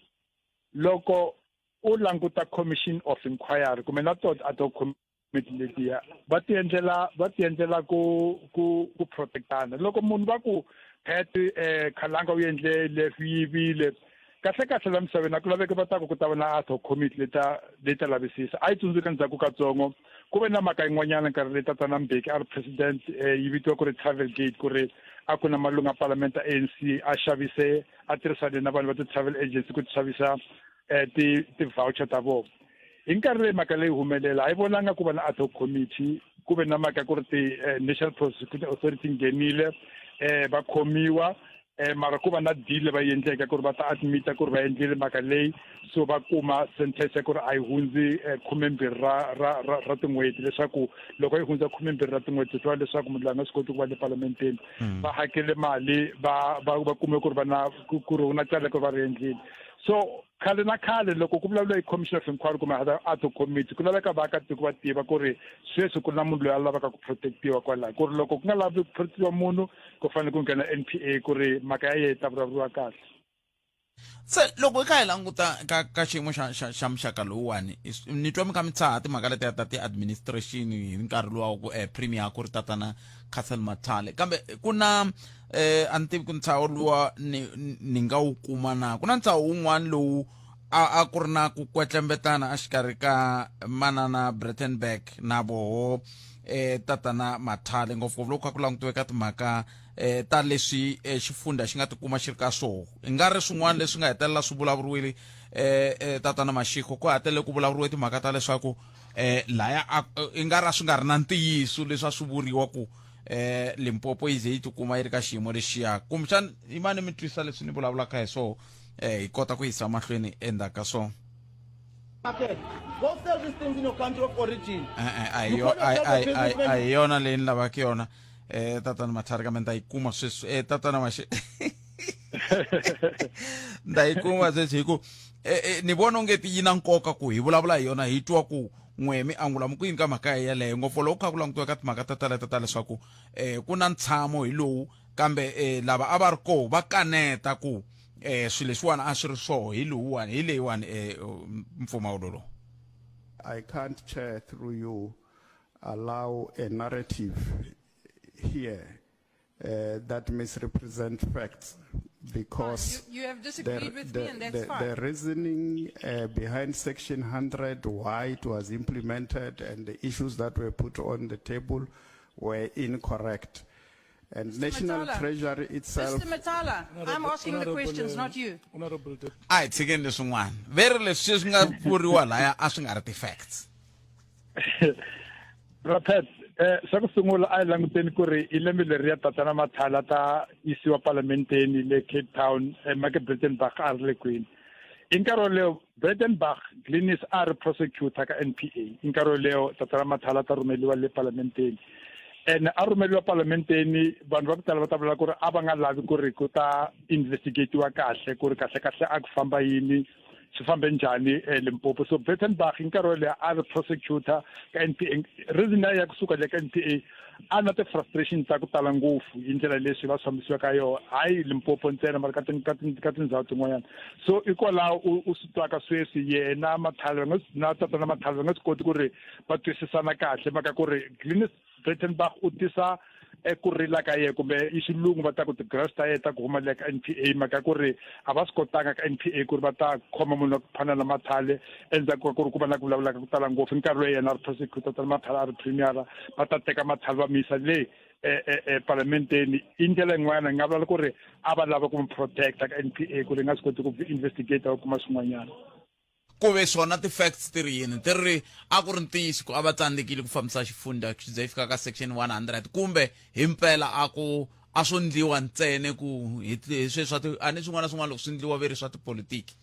loko u languta commission of inquiry kumbe na tot ato committee letiya va ti endlela ku protectana loko munhu va ku Phet Khalanga u endle leswi yivile kahle la misaveni a ku laveka va ta ku ta va na ad hoc committee leta lavisisa a yi tsundzuka ndzhaku katsongo ku ve na mhaka yin'wanyana nkarhi leyi tatana Mbeki a ri president yi vitiwa ku ri Travel Gate ku ri a ku na malunga parliament a ANC a xavise a tirhisane na vanhu va ti-travel agency ku ti xavisa ti-voucher ta vona hi nkarhi leyi mhaka leyi humelela a yi vonanga ku va na ad hoc committee ku ve na mhaka ku ri ti-National Prosecuting Authority ngenile va khomiwa mara ku va na deal va endleka ku ri va ta admita ku ri va endlile mhaka leyi so va kuma sentence ku ri a yi hundzi 12 ra tin'hweti leswaku loko yi hundza 12 ra tin'hweti swi vula leswaku munhu loyi a nga swi koti ku va le parlamenteni va hakele mali va kume ku ri ku ri na tsale ku va ri endlile so khale na khale loko ku vulavula hi commission of inquiry kumbe ad hoc committee ku laveka vaakatiko va tiva ku ri sweswi ku na munhu loyi a lavaka ku protectiwa kwalaho ku ri loko ku nga lavi ku protectiwa munhu ku fanele ku nghena NPA ku ri mhaka ya yena ta vulavuriwa kahle se loko hi kha hi languta ka xiyimo xa muxaka lowuwani ni twa mi kha mi tshaha timhaka letiya ta ti-administration hi nkarhi luwa ku premier ku ri tatana Castle Mathali kambe ku na a ni tivi ku ntshaho luwa ni nga wu kuma na ku na ntshaho wun'wana lowu a ku ri na ku kwetlembetana a xikarhi ka manana Brettenberg na voho tatana Mathali ngopfungopfu loko kha ku langutiwe ka timhaka ta leswi xifundza xi nga tikuma xi ri ka swoho i nga ri swin'wana leswi nga hetelela swi vulavuriwile tatana Mashego ku hetelele ku vulavuriwe timhaka ta leswaku laya i nga ra swi nga ri na ntiyiso leswi a swi vuriwa ku Limpopo yi ze yi tikuma yi ri ka xiyimo lexiya kumbexana i mani mi twisa leswi ni vulavulaka hi swoho hi kota ku yisa mahlweni endzhaku ka swona Go sell these things in your country of origin. a hi yona leyi ni lavaka yona tatana Mathali kambe nda yi kuma sweswi tatana nda yi kuma sweswi hi ku ni vona ongeti yi na nkoka ku hi vulavula hi yona hi twa ku n'we mi angula mukuyini ka mhaka yeleyo ngopfu loko kha ku langutiwa ka timhaka ta leswaku ku na ntshamo hi lowu kambe lava a va ri koho va kaneta ku swilo leswiwani a swi ri swoho hi lowuwani hi leyiwani mpfumawulo lowu I can't chair through you allow a narrative here that misrepresent facts because you have disagreed with me and that's fine. The reasoning behind Section 100, why it was implemented and the issues that were put on the table were incorrect. And Mr. National Matala. Treasury itself... Mr. Matala, I'm asking the questions, not you. Ai, tshikeni leswin'wana veri leswi swi nga vuriwa laya a swi nga ri ti-facts Rapet xa ku sungula a hi languteni ku ri i lembe leri ya tatana Mathali ta yisiwa parlamenteni le Cape Town make Brettenberg a ri le kwini hi nkarhi lowu Brettenberg Glenis a ri prosecutor ka NPA hi nkarhi lowu tatana Mathali ta rhumeliwa le parlamenteni and a rhumeliwa parlamenteni vanhu va ku tala va ta vula ku ri a va nga lavi ku ri ku ta investigatiwa kahle ku ri kahle a ku famba yini swi fambe njhani Limpopo so Brettenberg hi nkarhi lowu a ri prosecutor ka NPA reason ya kusuka le ka NPA a na ti-frustration ta ku tala ngopfu hi ndlela leswi va swi fambisiwa ka yona hayi Limpopo ntsena mara ka tindhawu tin'wanyana so hikwalaho u swi twaka sweswi yena Mathale na tatana Mathale va nga swi koti ku ri va twisisana kahle maka ku ri Glenis Breitenbach u tisa ku rila ka ye kumbe i xilungu va ta ku ti-graphs ta ye ta ku humelela ka NPA maka ku ri a va swi kotanga ka NPA ku ri va ta khoma munhu ku phana na Mathale endzhaku ka ku ri ku va na ku vulavulaka ku tala ngopfu nkarhi lowu yena a ri prosecutor ta Mathale a ri premier va ta teka Mathale va misa le parlamenteni i ndlela yin'wana nga vula ku ri a va lava ku n'wi protecta ka NPA ku ri nga swi koti ku investigate ku kuma swin'wanyana ku ve swona ti-facts ti ri yini ti ri a ku ri ntiyiso ku a va tsandzekile ku fambisa xifundza xi ze fika ka section 100 kumbe hi mpela a swo ndliwa ntsene ku hi sweswi a ni swin'wana na swin'wana loko swi ndliwa ve ri swa tipolitiki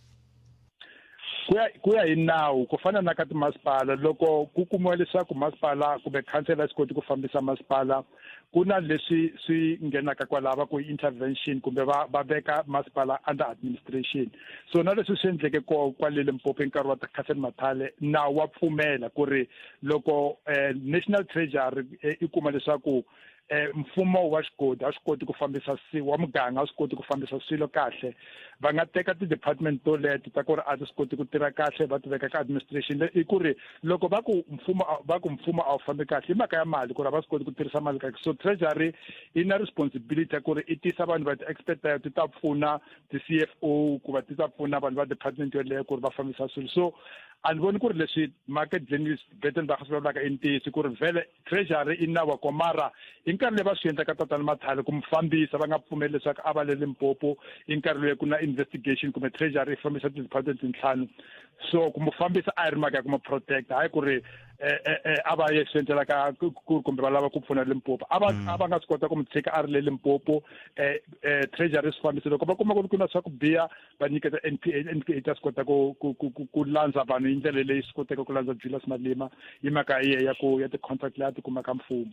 ku ya hi nawu ku fana na ka timasipala loko ku kumiwa leswaku masipala kumbe council a swi koti ku fambisa masipala ku na leswi swi nghenaka kwalava ku intervention kumbe va veka masipala under administration so na leswi swi endleke kwale Limpopo nkarhi wa Cassel Mathale nawu wa pfumela ku ri loko national treasury i kuma leswaku mfumo wa xikoti a swi koti ku fambisa wa muganga a swi koti ku fambisa swilo kahle va nga teka ti-department toleto ta ku ri a ti swi koti ku tirha kahle va ti veka ka administration i ku ri loko va ku mfumo a wu fambi kahle i mhaka ya mali ku ri a va swi koti ku tirhisa mali kahle so treasury yi na responsibility ya ku ri i tisa vanhu va ti-expert ti ta pfuna ti-CFO ku va ti ta pfuna vanhu va department yoleyo ku ri va fambisa swilo so a ni voni ku ri leswi market Glenis Breitenbach swi vulavulaka i ntiyiso ku ri vhele treasury i nawu wa mara hi nkarhi leyi va swi endla ka tatana Mathale ku mi fambisa va nga pfumeli leswaku a va le Limpopo hi nkarhi loyi ku na investigation kumbe treasury i fambisa ti-department tintlhanu so ku mu fambisa a hi ri mhaka ya ku mu protect hayi ku ri a va ye swi endlela ka kumbe va lava ku pfuna Limpopo a va nga swi kota ku mi tshika a ri le Limpopo treasury swi fambisa loko va kuma ku ri ku na swa ku biha va nyiketa NPA ta swi kota ku landza vanhu hi ndlela leyi swi koteka ku landza Julius Malema hi mhaka ya ti-contract leyi a ti kumaka mfumo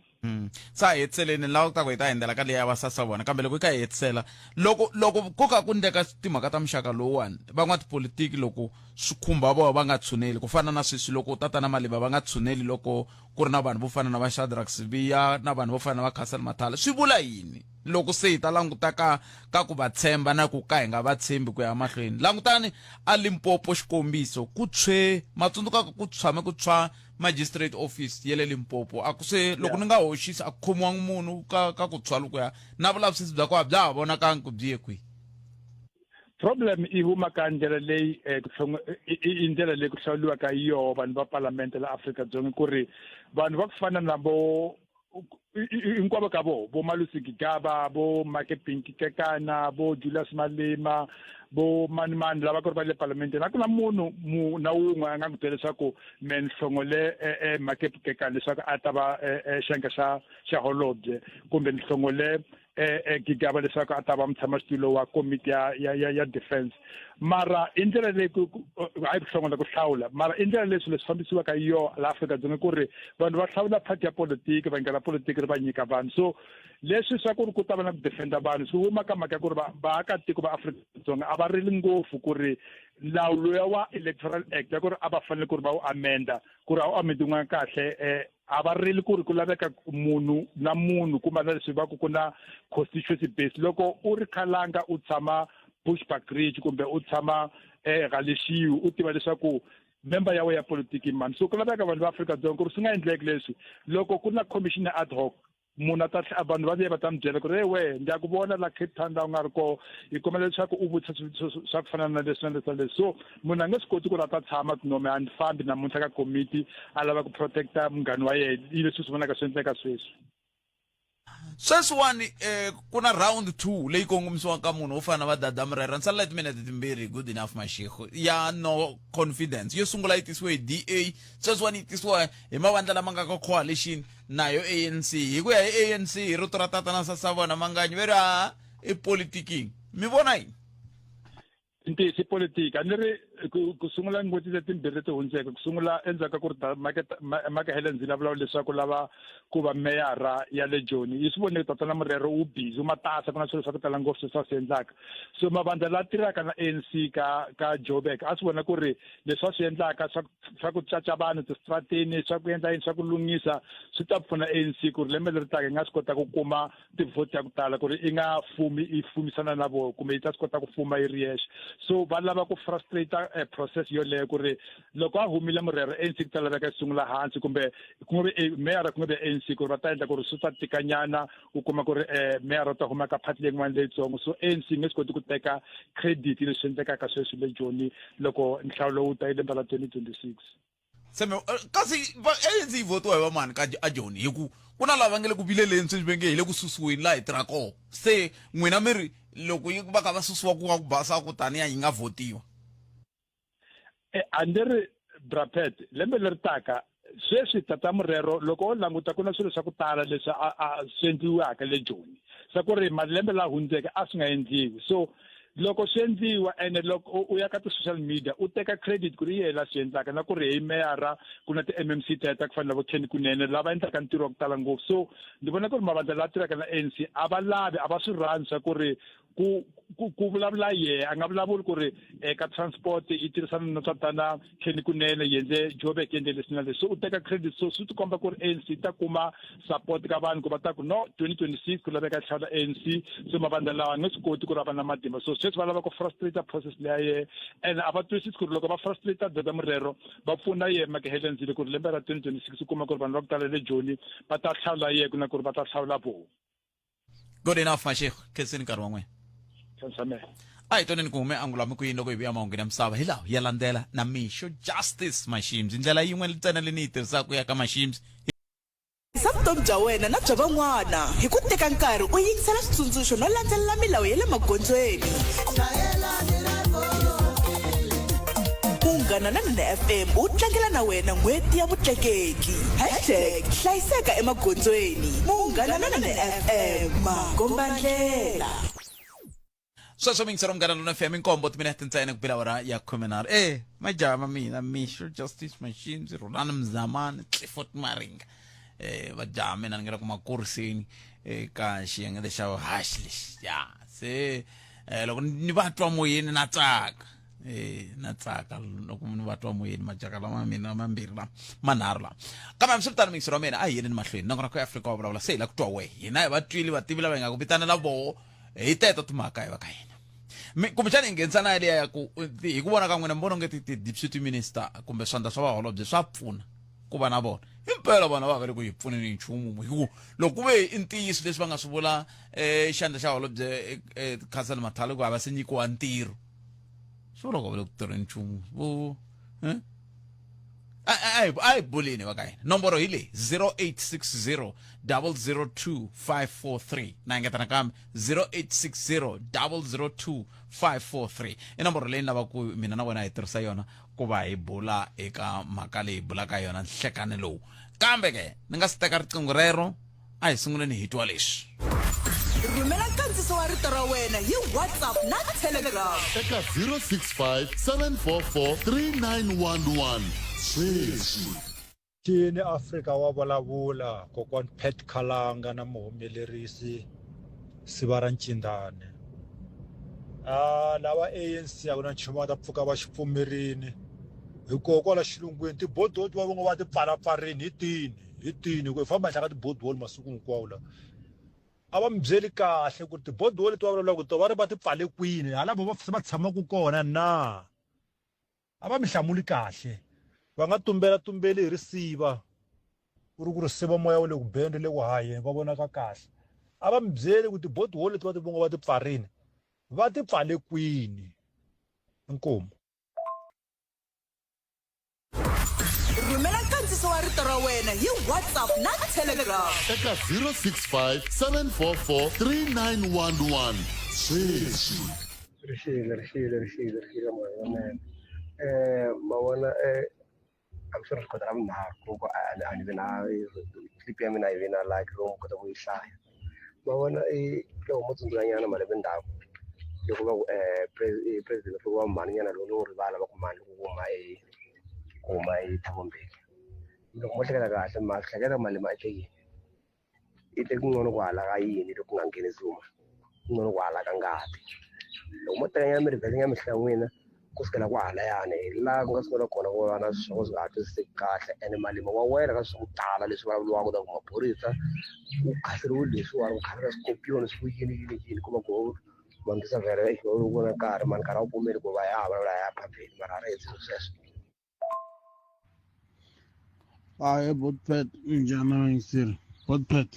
sa hi hetseleni lawa ku ta ku hi ta endlela ka leyi ya vasasa vona kambe loko hi ka hi hetisela loko ku ka ku ndleka timhaka ta muxaka lowuwani van'watipolitiki loko swi khumba vona va nga tshuneli ku fana na sweswi loko tatana Malema va nga tshuneli loko ku ri na vanhu vo fana na va Shadrack Sibiya na vanhu vo fana na va Cassel Mathale swi vula yini loko se hi ta languta ka ku va tshemba na ku ka hi nga va tshembi ku ya mahlweni langutani a Limpopo xikombiso ku tshwe matsundzuka ku tshwame ku tshwa magistrate office ya le Limpopo a ku se loko ni nga hoxisi a ku khomiwa munhu ka ku tshwa loko ya na vulavisisi bya ku bya ha vonakangi ku byi ye kwihi problem i huma ka ndlela leyi i ndlela leyi ku hlawuliwaka hi yona vanhu va palamende la Afrika-Dzonga ku ri vanhu va ku fana na hinkwavo ka vo Malusi Gigaba vo Make Pinky Kekana vo Julius Malema vo mani lava ku ri va le parlamenteni a ku na munhu na wun'we a nga ku byela leswaku me ni hlongole Make Pinky Kekana leswaku a ta va xenga xa holobye kumbe ni hlongole Gigaba leswaku a ta va mutshamaxitulu wa komiti ya defense mara i ndlela leyi hayi ku hlongola ku hlawula mara i ndlela leswi leswi fambisiwaka hi yona la Afrika-Dzonga ku ri vanhu va hlawula party ya politiki va nghena politiki ri va nyika vanhu so leswi swa ku ri ku ta va na ku defenda vanhu swi huma ka mhaka ku ri vaakatiko va Afrika-Dzonga a va rili ngopfu ku ri nawu loya wa electoral act ya ku ri a va fanele ku ri va wu amenda ku ri a wu amendiwanga kahle a va rili ku ri ku laveka munhu na munhu kumbe na leswi va ku na constituency base loko u ri khalanga u tshama Bushbuckridge kumbe u tshama Galeshiwe u tiva leswaku member ya we ya politiki mani so ku laveka vanhu va Afrika-Dzonga ku ri swi nga endleki leswi loko ku na commission ad hoc munhu a vanhu va va ta mi byela ku ri we ndya ku vona la Cape Town la u nga ri ko hi kombela leswaku u vutisa swa ku fana na leswi na leswi so munhu a nge swi koti ku ri a ta tshama tinome a ni fambi namuntlha ka committee a lava ku protecta munghani wa yena i leswi swi vonaka swi endleka sweswi sweswiwani ku na round 2 leyi kongomisiwaka ka munhu wo fana na va Dada Mrera nsala timinete timbirhi good enough mashego ya no confidence yo sungula yi tisiwe hi DA sweswiwani yi tisiwa hi mavandla lama nga ka coalition nayo ANC hi ku ya hi ANC hi rito ra tatana Sasavona Manganyi ve ri i politiking mi vona yini ntiyiso politika ni ri ku sungula ngoti leti timbirhi ti hundzeke ku sungula endzhaku ku ri maka Helen Zille vulavula leswaku lava ku va meyara ya le Joni yi swi vone tatana Murero u busy matasa ku na swilo swa ku tala ngopfu swa swi endlaka so mavandla la tirhaka na ANC ka Joburg a swi vona ku ri leswi swi endlaka swa ku caca vanhu ti-strateni swa ku endla swa ku lunghisa swi ta pfuna ANC ku ri lembe leri taka yi nga swi kota ku kuma tivhoti ya ku tala ku ri i nga yi fumisana na vona kumbe yi ta swi kota ku fuma yi ri yexe so va lava ku frustrate process yoleyo ku ri loko a humile Murero ANC ku ta laveka yi sungula hansi kumbe ku nga vi meyara ku nga vi ANC ku ri va ta endla ku ri swi ta tikanyana u kuma ku ri meyara u ta huma ka phati leyin'wana leyitsongo so ANC nge swi koti ku teka credit leswi endlekaka sweswi le Joni loko nhlawulo wu ta yi lembe ra 2026 Seme kasi ANC yi votiwa hi va mani ka a Joni hi ku ku na lava nge le ku vileleni sweswi va nge hi le ku susiweni laha hi tirhaka se n'wina mi ri loko yi va ka va susiwa ku basa kutani yi nga votiwa a ni ri Brapet lembe leri taka sweswi tata Murero loko o languta ku na swilo swa ku tala leswi a swi endliwaka le Joni swa ku ri malembe la hundzeke a swi nga endliwi so loko swi endliwa ene loko u ya ka ti-social media u teka credit ku ri yena swi endlaka na ku ri hi meyara ku na ti-MMC teta ku fana na vo Ken Kunene lava endlaka ntirho wa ku tala ngopfu so ni vona ku ri mavandla la tirhaka na ANC a va lavi a va swi rhandzi swa ku ri ku vulavula a nga vulavuli ku ri ka transport yi tirhisana na swa tana Ken Kunene yendle Joburg yendle leswi na leswi so u teka credit so swi tikomba ku ri ANC ta kuma support ka vanhu ku va ta ku no 2026 ku laveka hlawula ANC so mavandla lawa nge swi koti ku ri va na matimba so sweswi va lava ku frustrate process leya and a va twisisi ku ri loko va frustrate data Murero va pfuna maka Helen Zille ku ri lembe ra 2026 u kuma ku ri vanhu va ku tala le Joni va ta hlawula ku na ku ri va ta hlawula vona good enough mashekho khenseni nkarhi wa n'wina ai toni ni kume angulami kuyini loko hi vuya mahungu ya misava hi lawa ya landzela na mixo justice Mashims ndlela yin'we ntsena leyi ni yi tirhisaka ya ka Mashims sa vutomi bya wena na bya van'wana hi ku teka nkarhi u yingisela switsundzuxo no landzelela milawu ya le magondzweni Munghana na FM u tlangela na wena n'hweti ya vutlekeki #hlayiseka emagondzweni Munghana na FM magombandlela sweswo mingisero Munghana na FM inkombo timinete ntsena ku bila wara ya communal majama mina mixo justice Mashims Rulani Mzamani Clifford Maringa vajama mina ngera ku makurisini ka xiyenge lexa hash lexi ya se loko ni va twa moyeni na tsaka loko ni va twa moyeni majaka lama mina mambirhi la manharhu la kambe mswitana mingisero mina a hi yeni ni mahlweni nangona ku Afrika wa vulavula se hi la ku twa we hina hi vatwili vativi lava hi nga ku vitanela voho hi teto timhaka hi va ka hina kumbexani hi nghenisana yaleya ya ku hi ku vona ka n'wina mbona nge ti-deputy minister kumbe swandla swa vaholobye swa pfuna ku va na vona impela vana va nga le ku hi pfuneni nchumu hi ku loko ku ve i ntiyiso leswi va nga swi vula xandla xa holobye Council Mathale ku hava se nyikiwa ntirho swi vula ku va le ku tirheni nchumu vo a hi buleni va ka hina nomboro hi leyi 0860 002 543 na ngeta nakambe 0860 002 543 i nomboro leyi ni lava ku mina na wena hi tirhisa yona ku va hi bula eka mhaka leyi hi bulaka yona nhlekani lowu kambe ke ni nga si teka riqingho rero a hi sunguleni hi twa leswi rhumela nkandziso wa rito ra wena hi WhatsApp na Telegram eka 065 744 3911 sweswi Tini Afrika wa vulavula kokwani Pat Khalanga na muhumelerisi Sibara Ncindane lava ANC ya kuna nchumu ta pfuka va xipfumerini hikokwala xilungwini ti-boardwall va van'we va ti pfalapfarini hi tini ku hi famba hlaka ti-boardwall masiku hinkwawo la a va mi byeli kahle ku ti-boardwall ti va vulavula ku to va ri va ti pfale kwini hala va va tshamaku kona na a va mi hlamuli kahle va nga tumbeli hi risiva ku ri ku risiva moya wa le ku bende le ku hayeni va vonaka kahle a va mi byeli ku ti-boardwall leti va ti van'we va ti pfarini va ti pfale kwini inkomo rhumela nkandziso wa rito ra wena hi WhatsApp na Telegram eka 065 744 3911 sweswi rixile moya man ma vona a swi ri kota mhaka ku a ni vena clip ya mina yi vena like lomu kota ku yi hlaya ma vona loko mo tsundzuka nyana malembe ndzhaku loko president loko va mhani nyana loko no rivala va ku mani kuma eThabombeki loko mo hleketa kahle ma hleketa mali ma ake yini i te ku ngono kwala ka yini loko nga ngheni Zuma ku ngono kwala ka ngati loko mo tekanya mi rivele mihlan'wina ku sukela ku hala yani laha ku nga sungula kona ku va na swilo swi nga twisiseki kahle ene malima wa wena ka swi ku tala leswi vulavuriwaka ta ku maphorisa ku khaseriwe leswiwani ku khavela scorpion swi ku yini ku va ku mandisa vhele ku vona nkarhi mani nkarhi a wu pfumeli ku va ya vulavula ya phambeni mara a ri hetsini sweswo Hayi Botpet njhani yingisile Botpet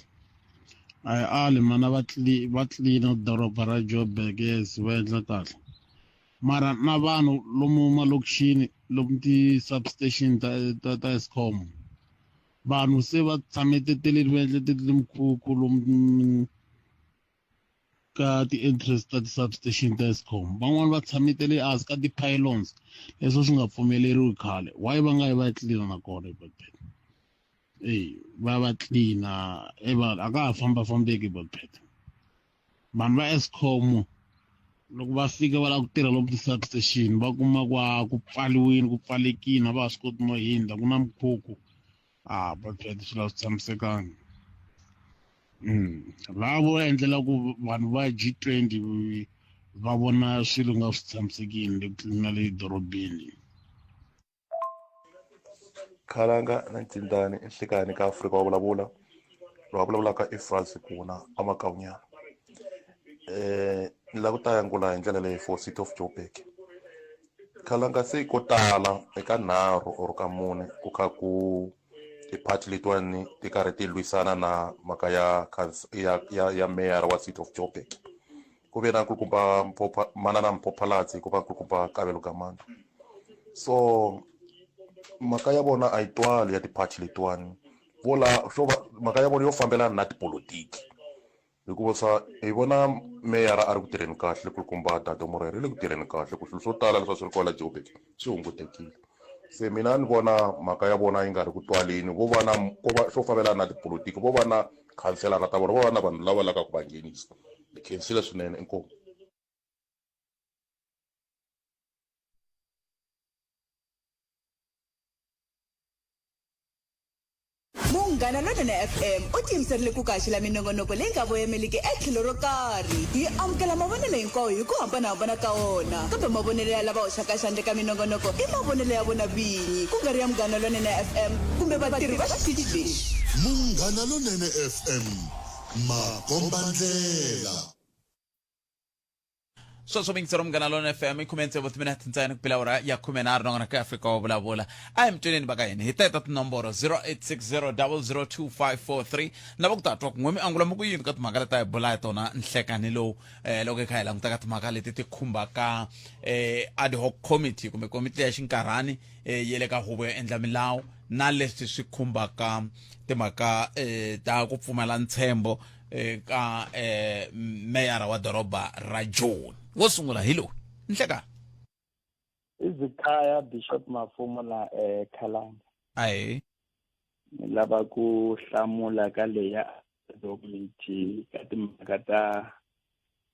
hayi ali mana va clean doroba ra Joburg yes va endla kahle mara na vanhu lomu malokixini lomu ti-substation ta Eskom vanhu se va tshame teteleli va endle tetelemkhukhu lomu ka ti-interest ta ti-substation ta Eskom van'wani va tshametele ehansi ka ti-pylons leswo swi nga pfumeleriwi khale why va nga yi va ya tlilina nakona Botpet va tlilina a ka ha fambafambeki Botpet vanhu va Eskom loko va fika va lava ku tirha lomu ti-substation va kuma ku pfaliwini ku pfalekini a va ha swi koti no hindza ku na mikhukhu Botpet swi la swi tshamisekanga laha vo endlela ku vanhu va G20 va vona swilo nga swi tshamisekile na le dorobeni Khalanga na Ncindani enhlekani ka Afrika wa vulavula lowa vulavulaka i France kuna amakawunyana ni la ku ta yangula hi ndlela leyi for City of Joburg Khalanga se ko tala eka 3 or ka 4 ku kha ku ti-party letiwani ti karhi ti lwisana na mhaka ya mayor wa City of Joburg ku ve na nkulukumba manana Mpopalazi ku va nkulukumba Kabelo Gamanda so mhaka ya vona a yi twali ya ti-party letiwani mhaka ya vona yo fambelana na tipolotiki hikuva hi vona meyara a ri ku tirheni kahle nkulukumba Dade Murere i le ku tirheni kahle ku swilo swo tala leswi swi ri kwala Joburg swi hungutekile se mina ni vona mhaka ya vona yi nga ri ku twaleni ko va swo fambelana na tipolotiki vo va na khanselara ta vona vo va na vanhu lava lavaka ku va nghenisa ni khensile swinene inkomu Munghana Lonene FM u tiyimiserile ku kaxila minongonoko leyi nga voyameliki etlhelo ro karhi hi amukela mavonelo hinkwawo hi ku hambanahambana ka wona kambe mavonelo ya lava hoxaka xandla ka minongonoko i mavonelo ya vona vinyi ku nga ri ya Munghana Lonene FM kumbe vatirhi va xitichi lexi Munghana Lonene FM makombandlela sweswo mingitsero Munghana Lonene FM ikhumense vo timinete ntsena ku pela ora ya 13 nongana ka Afrika wa vulavula a hi mtweneni va ka hina hi teta tinomboro 0860002543 na va ku tatwa ku n'wemi angula mo ku yini ka timhaka leta hi bula hi tona nhlekani lowu loko hi kha hi languta ka timhaka leti ti khumbaka ad hoc committee kumbe komiti ya xinkarhani ye le ka huvo yo endla milawu na leswi swi khumbaka timhaka ta ku pfumala ntshembo ka meyara wa doroba ra Joni wo sungula hi lowu nhlekani Izikhaya Bishop Mafumo la Khalanga ayi ni lava ku hlamula ka leya committee ka timhaka ta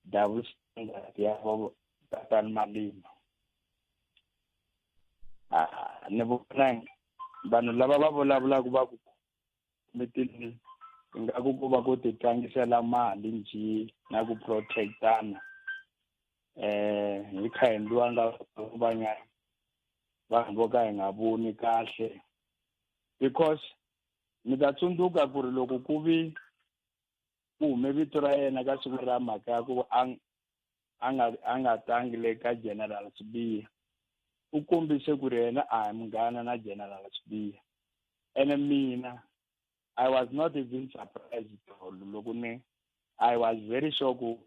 double standard ya Tatani Malema ni vona vanhu lava va vulavulaka va ku mitini ingaku ku va ku titlangisela mali nje na ku protectana hi kha endliwa nga vanyana vanhu vo ka hi nga voni kahle because ni ta tsundzuka ku ri loko ku vi ku hume vito ra yena ka siku ra mhaka ya ku a nga tangi le ka General Sibiya u kombise ku ri yena a hi munghana na General Sibiya ene mina I was not even surprised loko I was very sure ku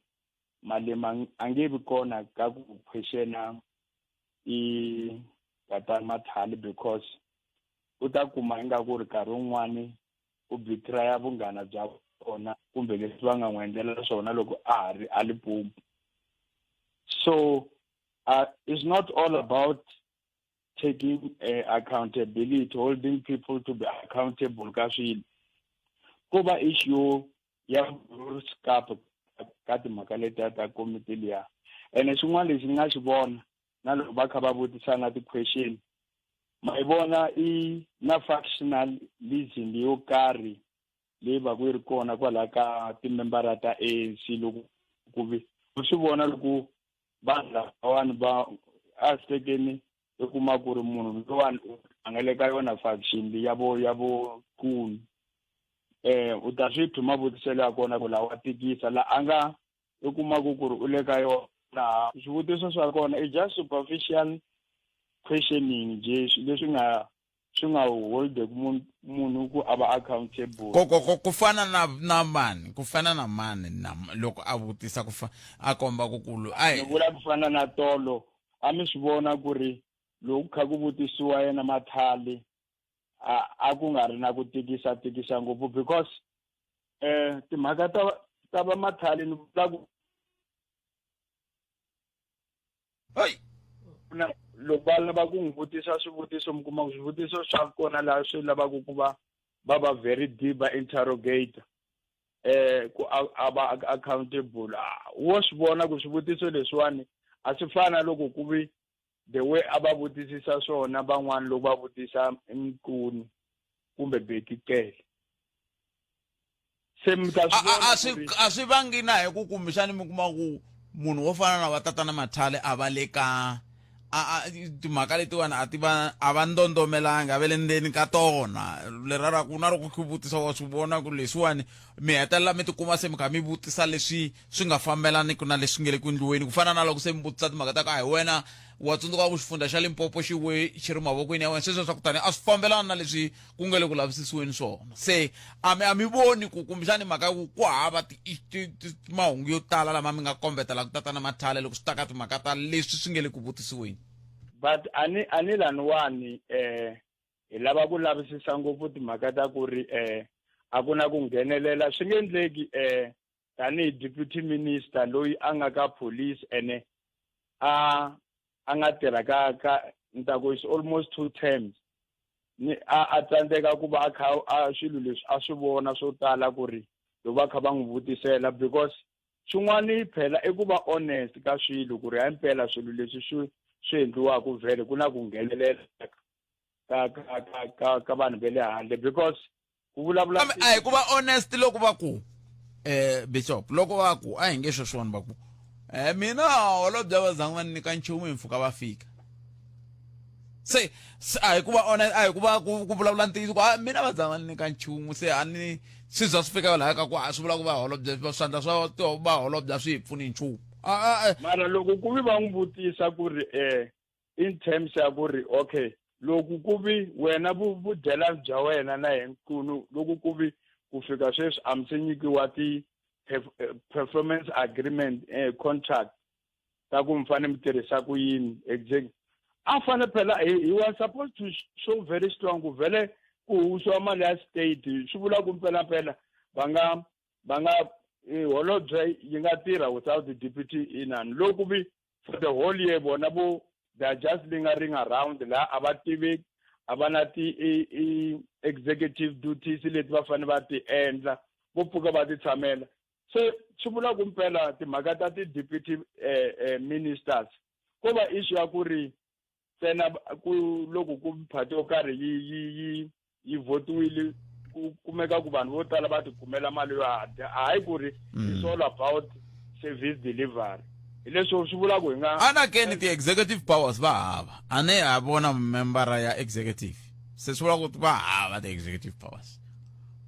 Malema angevi kona ka ku questiona I Tatani Mathali because u ta kuma inga ku ri nkarhi wun'wani u betray vunghana bya kona kumbe leswi va nga n'wi endlela swona loko a ha ri a Limpopo. So it's not all about taking accountability, holding people to be accountable ka swilo ko va issue ya skapa ka timhaka leti ta komiti liya ene xin'wana lexi ni nga xi vona na loko va kha va vutisana ti-question ma yi vona na factionalism yo karhi leyi va ku yi ri kona kwalaha ka timembara ta ANC loko ku vi u swi vona loko vanhu lavawani va a sekeni u kuma ku ri munhu lowani a nga le ka yona faction ya vo kunu u ta swi thuma vutiselo ya kona ku lawa tikisa la a nga u kuma ku ri u le ka yona swivutiso swa kona i just superficial questioning je leswi nga hold munhu ku aba accountable ku fana na mani ku fana na mani loko a vutisa a komba ku kulu ni vula ku fana na Tolo a mi swi vona ku ri loko kha ku vutisiwa yena Mathali a ku nga ri na ku tikisa ngopfu because timhaka ta va Mathali ni vula ku loko va lava ku n'wi vutisa swivutiso mi kuma swivutiso swa kona laha swi lavaka ku va very deep va interrogator ku a va accountable wo swi vona ku swivutiso leswiwani a swi fana loko ku vi the way a va vutisisa swona van'wana loko va vutisa Nkuni kumbe Betty Kele se mi ta a swi vangi na hi ku kumbexani mi kuma ku munhu wo fana na vatatana Mathali a va le ka timhaka letiwani a va ndondomelanga a va le ndzeni ka tona lerara ku na loko ku vutisa wa swi vona ku leswiwani mi hetelela mi tikuma se mi kha mi vutisa leswi swi nga fambelaniki na leswi nge le ku ndliweni ku fana na loko se mi vutisa timhaka ta ka hi wena wa tsundzuka ku xifundza xa Limpopo xi ri mavokweni ya wena sweswo swa ku tani a swi fambelana na leswi ku nga le ku lavisisiweni swona se a mi voni ku kumbexani mhaka ku hava mahungu yo tala lama mi nga kombetela ku tatana Mathali loko swi ta ka timhaka ta leswi swi nge le ku vutisiweni but ani laniwani hi lava ku lavisisa ngopfu timhaka ta ku ri a ku na ku nghenelela swi nge endleki tanihi deputy minister loyi a nga ka police ene a nga tirha ka ntaku is almost 2 terms a tsandzeka ku va a swilo leswi a swi vona swo tala ku ri loko va kha va n'wi vutisela because swin'wana phela i ku va honest ka swilo ku ri himpela swilo leswi swi endliwaka vhele ku na ku nghenelela ka vanhu va le handle because ku vulavula a hi ku va honest loko va ku Bishop loko va ku a hi nge sweswona va ku mina holobye va zangi va nyika nchumu hi mpfhuka va fika se a hi ku va honest a hi ku va ku vulavula ntiyiso ku mina va zangi va nyika nchumu se a ni swi za swi fika laha ka ku swi vula ku va holobye swandla swa va holobye swi hi pfuni nchumu mara loko ku vi va n'wi vutisa ku ri in terms ya ku ri okay loko ku vi wena vudyela bya wena na hi Nkunu loko ku vi ku fika sweswi a mi se nyikiwa performance agreement contract ta ku mi fane mi tirhisa ku yini exactly a fane phela he was supposed to show very strong ku vele ku husiwa mali ya state swi vula ku phela va nga holobye yi nga tirha without the deputy inani loko vi for the whole year bona they are just lingering around la a va tiveki a va na executive duties leti va fane va ti endla vo pfuka va ti tshamela se swi vula ku mpela timhaka ta ti-deputy ministers ko va issue ya ku ri ntsena loko ku phati yo karhi yi votiwile ku kumeka ku vanhu vo tala va ti kumela mali yo hadya hayi ku ri it's all about service delivery hi leswo swi vula ku hi nga anakeni ti-executive powers va hava a ne ha vona membara ya executive se swi vula ku va hava ti-executive powers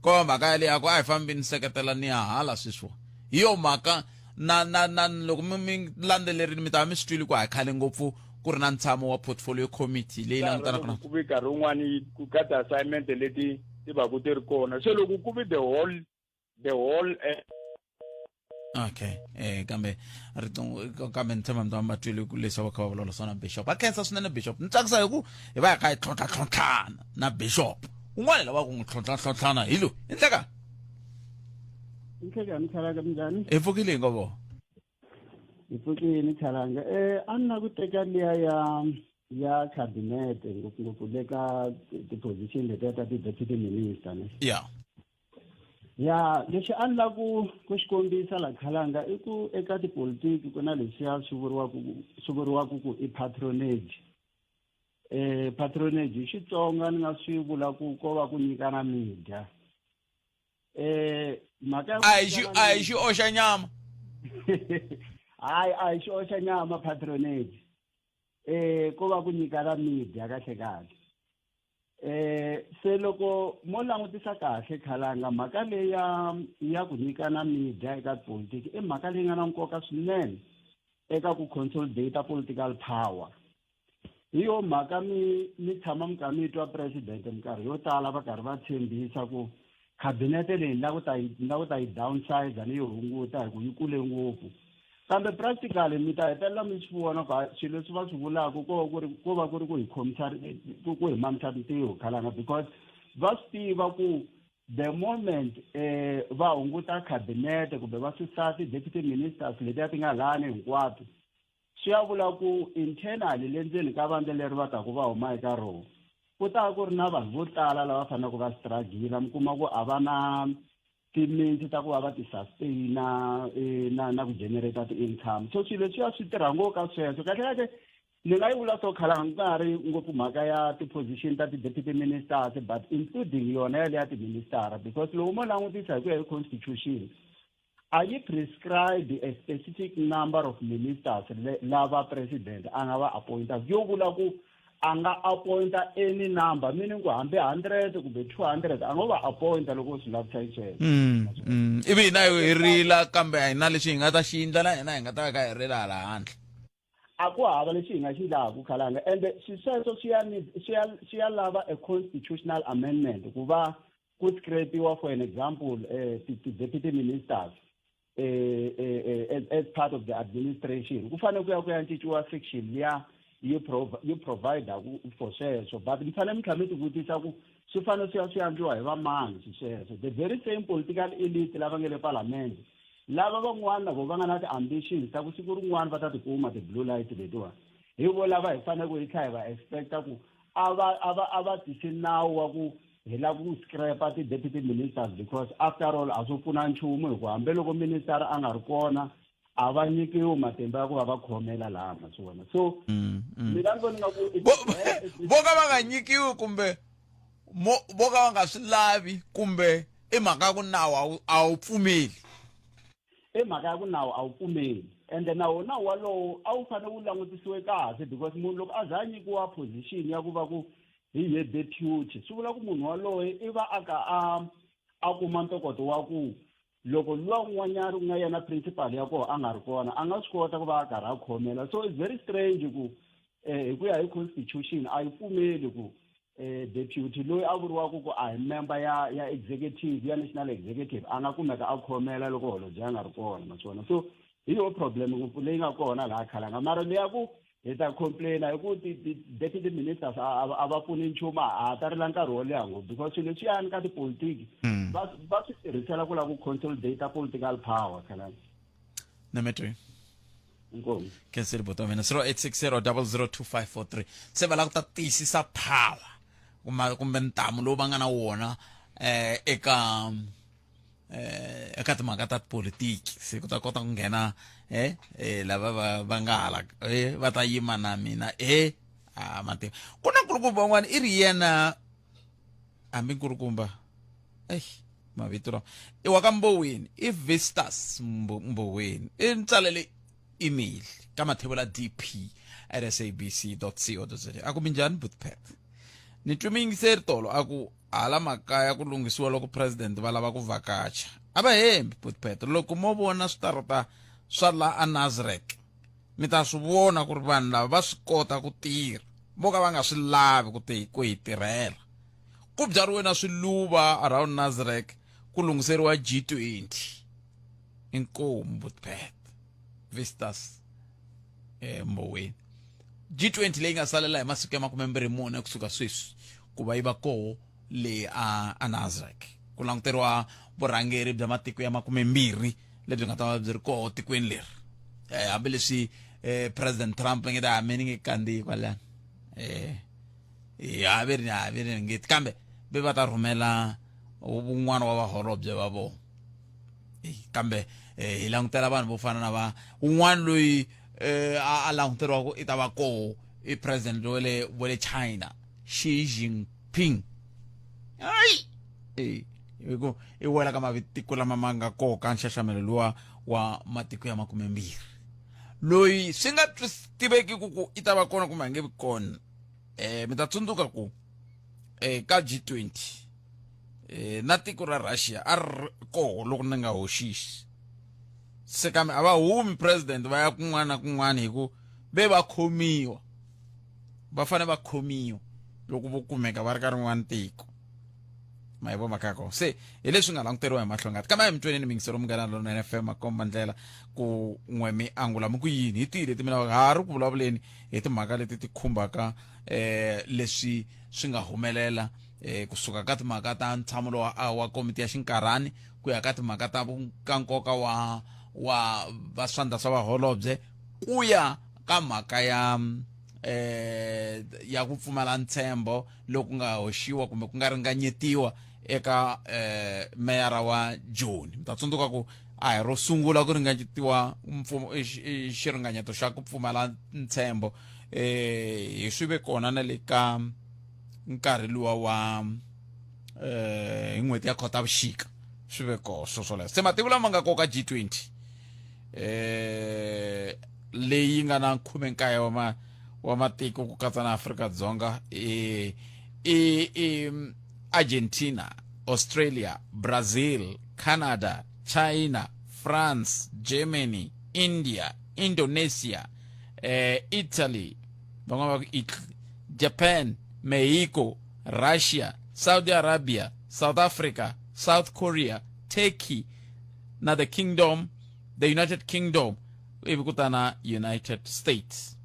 ko mhaka yaleyi ako a hi fambi ni seketela ni ya hala sweswo hi yo mhaka na loko mi landzelerile mi ta va mi swi twile ku khale ngopfu ku ri na ntshamo wa portfolio committee leyi langutanaka na ku vi nkarhi wun'wani ku ka ti-assignment leti ti va ku ti ri kona se loko ku vi the whole okay kambe ni tshemba mi ta va mi twile ku leswi va kha va vulavula swona Bishop a khensa swinene Bishop ni tsakisa hi ku hi va hi kha hi tlhontlhatlhontlhana na Bishop un'wana lava ku n'wi tlhontlhatlhontlhana hi loyi i ndleka Nhlekani Chalanga njani? Hi pfukile ngo vo. Hi pfukile Chalanga. A ni na ku teka liya ya cabinet ngopfungopfu le ka ti-position letiya ta ti-deputy minister ne. Yeah. ya lexi a ni la ku xikombisa la khalanga i ku eka tipolitiki ku na leswiya swi vuriwaka ku i patronage. Patronage hi Xitsonga ni nga swi vula ku ko va ku nyikana media. Mhaka a hi xi oxa nyama hayi a hi xi oxa nyama patronage. Ko va ku nyikana media kahle. Se loko mo langutisa kahle khalanga mhaka leyi ya ku nyikana media eka politiki i mhaka leyi nga na nkoka swinene eka ku consolidate political power. Hi yo mhaka mi tshama mi kha mi twa president minkarhi yo tala va karhi va tshembisa ku cabinet leyi la ku ta yi downsize ni yi hunguta hi ku yi kule ngopfu. Kambe practically mi ta hetelela mi swi vona ku swilo leswi va swi vulaka ko va ku ri ku hi mamisa ntirho khalanga because va swi tiva ku the moment va hunguta cabinet kumbe va susa ti-deputy ministers letiya ti nga lani hinkwato swi ya vula ku internally le ndzeni ka vandla leri va taku va huma eka rona ku ta ku ri na vanhu vo tala lava faneleke va struggle mi kuma ku a va na ti-means ta ku va va ti-sustaina na ku generata ti-income so swilo leswiya swi tirha ngopfu ka sweswo kahlekahle ni nga yi vula so khalanga ku nga ri ngopfu mhaka ya ti-position ta ti-deputy ministers but including yona yaleya tiministara because loko mo langutisa hi ku ya hi constitution a yi prescribe a specific number of ministers lava president a nga va appointa yo vula ku a nga appointa any number meaning ku hambi 100 kumbe 200 a nga va appointa loko swi lavisa hi sweswo ivi hina hi rila kambe a hi na leswi hi nga ta xi endla na hina hi nga ta ka hi rila hala handle a ku hava lexi hi nga xi laku khalanga ende sweswo swi ya lava a constitutional amendment ku va ku scrapiwa for an example ti-deputy ministers as part of the administration ku fanele ku ya cinciwa section liya yi provide for sweswo but mi fanele mi kha mi ti vutisa ku swi fanele swi endliwa hi vamani sweswo the very same political elite lava nga le parliament lava van'wana na vo va nga na ti-ambitions ta ku siku rin'wana va ta tikuma ti-blue light letiwa hi vo lava hi fanele ku hi tlha hi va expecta ku a va tisi nawu wa ku hi lava ku scrapa ti-deputy ministers because after all a swo pfuna nchumu hi ku hambi loko minister a nga ri kona a va nyikiwi matimba ya ku va va khomela laha ma swi vona so mina ni voni nga ku vo ka va nga nyikiwi kumbe vo ka va nga swi lavi kumbe i mhaka ya ku nawu a wu pfumeli i mhaka ya ku nawu a wu pfumeli ende nawu walowo a wu fanele wu langutisiwe kahle because munhu loko a za a nyikiwa position ya ku va ku hi ye deputy swi vula ku munhu waloye i va a ka a kuma ntokoto wa ku loko luwa un'wanyana ku nga yena principal ya koho a nga ri kona a nga swi kota ku va a karhi a khomela so it's very strange ku hi ku ya hi constitution a yi pfumeli ku deputy loyi a vuriwaka ku a hi member ya executive ya national executive a nga kumeka a khomela loko holobye a nga ri kona naswona so hi yo problem ngopfu leyi nga kona laha khalanga mara leya ku hi ta complaina hi ku ti-deputy ministers a va pfuni nchumu a ta rila nkarhi wo leha ngopfu because swilo leswiyani ka tipolitiki va swi tirhisela ku lava ku consolidate political power khalanga nametwe inkomi kenseli boto mina 0860002543 se va la ku ta tiyisisa power kumbe ntamu lowu va nga na wona eka timhaka ta politiki se ku ta kota ku nghena lava va nga hala va ta yima na mina matimba ku na nkulukumba un'wana i ri yena hambi nkulukumba mavito lawa i wa ka Mboweni i Vistas Mboweni i nitsalele email ka mathebula dp@sabc.co.za aku minjhani Buthpet ni twi mi yingiseri tolo aku hala makaya ku lunghisiwa loko president va lava ku vakacha a va hembi Buthpet loko mo vona switarata swa la Nasrec mi ta swi vona ku ri vanhu lava va swi kota ku tirha vo ka va nga swi lavi ku hi tirhela ku byariwe na swiluva around Nasrec ku lunghiseriwa G20 inkomu Buthpet Vistas Mboweni G20 leyi nga salela hi masiku ya 24 kusuka sweswi ku va yi va koho le a Nasrec ku languteriwa vurhangeri bya matiko ya 20 lebyi nga ta va byi ri koho tikweni leri hambileswi president Trump nge ta hameni nge kandziyi kwalani haveri ngeti kambe be va ta rhumela un'wana wa vaholobye va vo kambe hi langutela vanhu vo fana na va un'wana loyi a languteriwaka i ta va koho i president wa le China Xi Jinping hikuva i wela ka mavitiko lama ma nga koho ka nxaxamelo luwa wa matiko ya 20 loyi swi nga tiveki ku i ta va kona kumbe a nge vi kona mi ta tsundzuka ku ka G20 na tiko ra Russia a ri koho loko ni nga hoxixi se kambe a va humi president va ya kun'wana na kun'wana hiku ve va khomiwa va fane va khomiwa loko vo kumeka va ri ka rin'wana tiko ma hi vo makako se hi leswi nga languteriwa hi mahlongati kambe hi mitwenini mingisero munghana lona FM akomba ndlela ku n'we mi angula mi ku yini hi tihi leti mina ha ri ku vulavuleni hi timhaka leti ti khumbaka leswi swi nga humelela kusuka ka timhaka ta ntshamo wa komiti ya xinkarhani ku ya ka timhaka ta ka nkoka wa vaswandla swa vaholobye ku ya ka mhaka ya ku pfumala ntshembo loku nga hoxiwa kumbe ku nga ringanyetiwa eka meyara wa Joni. Mi ta tsundzuka ku a hi ro sungula ku ringanyetiwa xiringanyeto xa ku pfumala ntshembo hi swi ve kona na le ka nkarhi luwa wa hi n'hweti ya Khotavuxika swi ve koho swoswoleswo se matiko lama nga koka G20 leyi nga na 19 wa matiko ku katsa na Afrika-Dzonga Argentina, Australia, Brazil, Canada, China, France, Germany, India, Indonesia, Italy, Japan, Mexico, Russia, Saudi Arabia, South Africa, South Korea, Turkey, na the United Kingdom, ibukutana United States.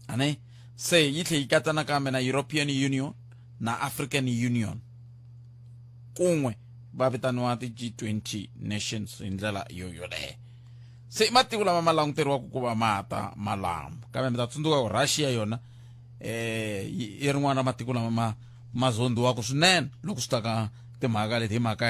Ane se yitle ikatana kame na European Union na African Union kun'we va vitaniwa ti G20 nations hi ndlela yoyoleyo se matiko lama ma languteriwa ku va mata malama kambe mi ta tsundzuka ku Russia yona i rin'wana matiko lama ma zondiwaka swinene loko swi ta ka timhaka leti hi mhaka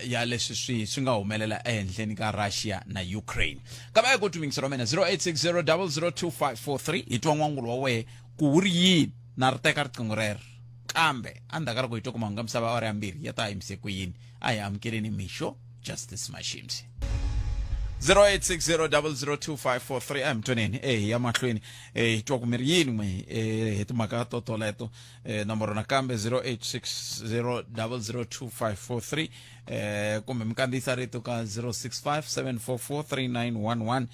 ya leswi swi nga humelela ehenhleni ka Russia na Ukraine kambe hi ku tumingisero mena 0860002543 hi twa n'wangulo wa wehe ku wu ri yini na ri teka riqingho rero kambe andaka ri ku hi twa ku mahungu ya misava awara yambirhi ya ta yimise ku yini a hi amukeleni mixo Justice Mashimzi 0860002543 emtweneni ya mahlweni hi twa ku mi ri yini n'we hi timhaka to leto nomboro nakambe 0860002543 kumbe mi kandziyisa rito ka 0657443911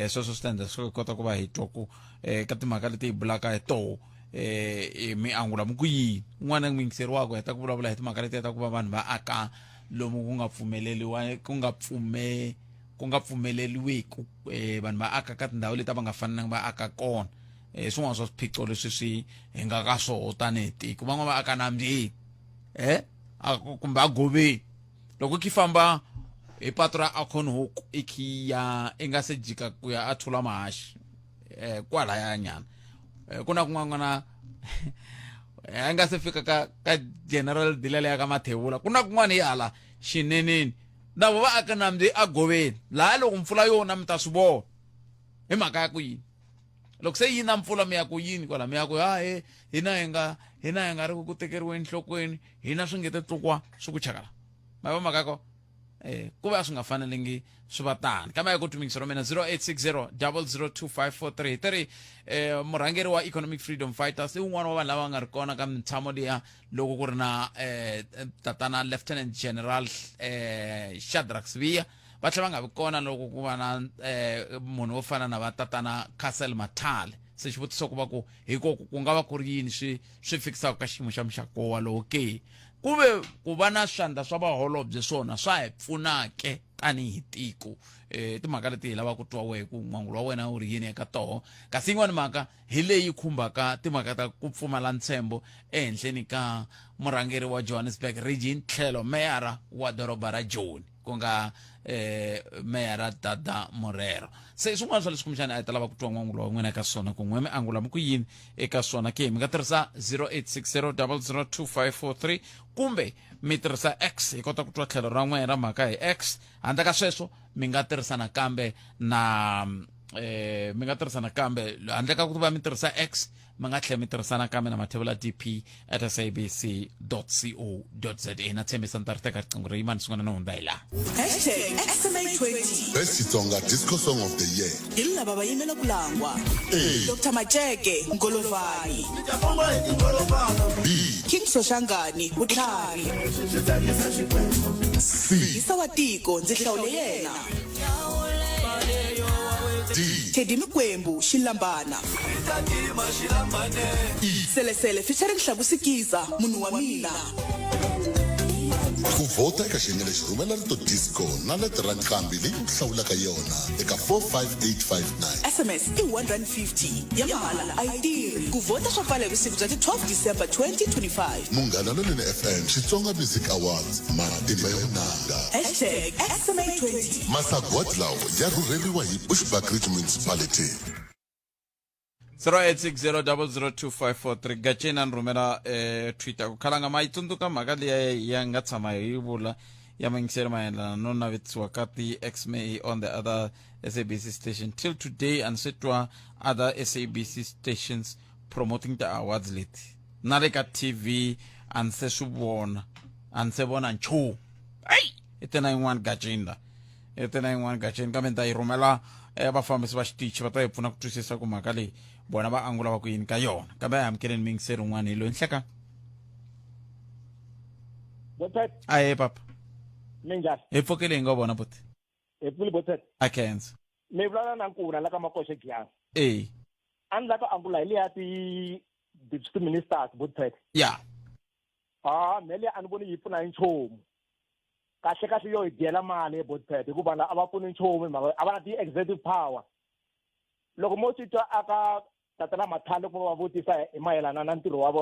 sweswo swi ta endla swi kota ku va hi twa ku ka timhaka leti hi bulaka hi toho mi angula mi ku yini un'wana na n'wingiseriwaka heta ku vulavula hi timhaka leti heta ku va vanhu va aka lomu ku nga pfumeleliwiku vanhu va aka ka tindhawu leti va nga fanelanga va aka kona swin'wana swa swiphiqo leswi swi hi nga ka swoho tanihi tiko van'wana va aka nambyeni kumbe agoveni loko ki famba hi patu ra Akhonhoku i khiya i nga se jika ku ya a Thula Mahashi kwalaya nyana ku na kun'wana a nga se fika ka General Dilele ya ka Mathebula ku na kun'wana hi hala xineneni navo va aka nambyeni agoveni laha loko mpfula yona mi ta swi vona hi mhaka ya ku yini loko se yi na mpfula mi ya ku yini kwala mi ya ku hina hi nga ri ku tekeriweni enhlokweni hina swi ngete tlukwa swi ku chakala ma va mhaka ko ku va swi nga fanelengi swi va tani kambe ku tumingisero mena 0860002543 tiri murhangeri wa Economic Freedom Fighters i un'wana wa vanhu lava nga ri kona ka mitshamo liya loko ku ri na tatana Lieutenant General Shadrack Sibiya va tlhela va nga vi kona loko ku va na munhu wo fana na va tatana Castle Mathale se xivutiso ku va ku hikoku ku nga va ku ri yini swi fikisaka ka xiyimo xa muxako walowo ke ku ve ku va na swandla swa vaholobye swona swa hi pfunake tanihi tiko timhaka leti hi lava ku twa wehe ku n'wangulo wa wena wu ri yini eka toho kasi yin'wani mhaka hi leyi khumbaka timhaka ta ku pfumala ntshembo ehenhleni ka murhangeri wa Johannesburg region tlhelo meyara wa doroba ra Joni ku nga meyara Dada Morero se swin'wana swa leswi kumbexani a hi ta lava ku twa n'wangulo wa n'wina eka swona ku n'we mi angula mi ku yini eka swona ke mi nga tirhisa 0860002543 kumbe mi tirhisa X hi kota ku twa tlhelo ra n'wina ra mhaka hi X handle ka sweswo mi nga tirhisana kambe na mi nga tirhisana kambe handle ka ku va mi tirhisa X mi nga tlhela mi tirhisana kambe na mathebula dp@sabc.co.za na tshembisa ni ta ri teka riqingho ra yimani swin'wana na hundza hi laha #SMA20 Best Xitsonga Disco Song of the Year. hi lava va yimela ku langwa Dr Majeke Ngolovani King Soshangani Vutlhari Yisa wa tiko ndzi hlawule yena Teddy Mikwembu Xilambana Selesele featuring Hlabusikiza munhu wa mina Ku vota eka xiyenge lexi rhumela rito disco na leti ra nqambi leyi u hlawulaka yona eka 45859. SMS i 150 ya mahala a yi tirhi ku vota swa pfala hi vusiku bya ti 12 December 2025 Munghana Lonene FM Xitsonga Music Awards matimba yo nanga #SMA20 Masagwadi lawa ya rhurheriwa hi Bushbuckridge Municipality 0860002543 gacena ni rhumela Twitter ku khalanga ma yi tsundzuka mhaka leyi ya nga tshama hi vula ya mangiseri mayelana no navetisiwa ka ti-XMA on the other SABC station till today and setwa other SABC stations promoting the awards leti na le ka TV and se swi vona and se vona nchumu ai etena yin'wana gacenda kambe ni ta yi rhumela vafambisi va xitichi va ta hi pfuna ku twisisa ku mhaka leyi bona va angula va ku yini ka yona kambe a hi amukeleni mingiseri un'wana hi loyi nhleka ahe papa minjhani hi pfukile hi nga vona buti hi pfuli botet a khensa mi vulavula na nkuna la ka makoshe giyani e a ni la ka angula hi leya ti ministers botet ya me leya a ni voni yi pfuna hi nchumu kahle yo hi dyela mali botet hikuva a va pfuni nchumu a va na ti-executive power loko mo titwa aka tatana mathale ku va vutisa hi mayelana na ntirho wa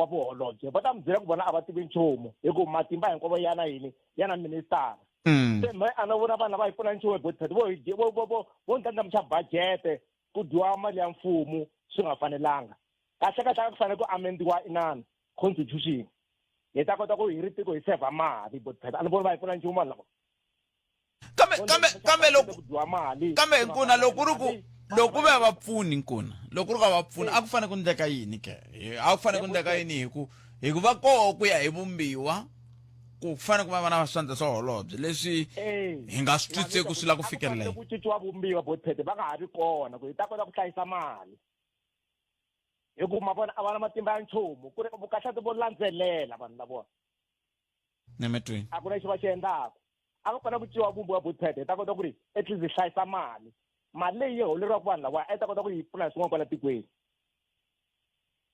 vuholobye va ta mi byela ku vona a va tivi nchumu hikuva matimba hinkwavo yana yini yana minister se me a no vona vanhu va hi pfuna nchumu botet vo ndlandlamuxa budget ku dyiwa mali ya mfumo swi nga fanelanga kahle ku fanele ku amendiwa inani constitution hi ta kota ku hi ri tiko hi seva mali botet a ni voni va hi pfuna nchumu vanhu lava kambe nkuna loko ri ku loko va va pfuni nkuna loko ri ka va pfuni a ku fanele ku ndleka yini ke a ku fanele ku ndleka yini hi ku va koho ku ya hi vumbiwa ku fanele ku va na swandla swa holobye leswi hi nga swi twisisi ku swi la ku fikelela ku cinciwa vumbiwa bothete va nga ha ri kona ku hi ta kota ku hlayisa mali hikuva mavona a va na matimba ya nchumu ku ri vukahlati vo landzelela vanhu lavona nemetweni a ku na lexi va xi endlaka a va kona ku ciwa vumbiwa bothete hi ta kota ku ri at least hi hlayisa mali leyi yi holeriwaka vanhu lava a yi ta kota ku yi pfuna hi swin'wana kwala tikweni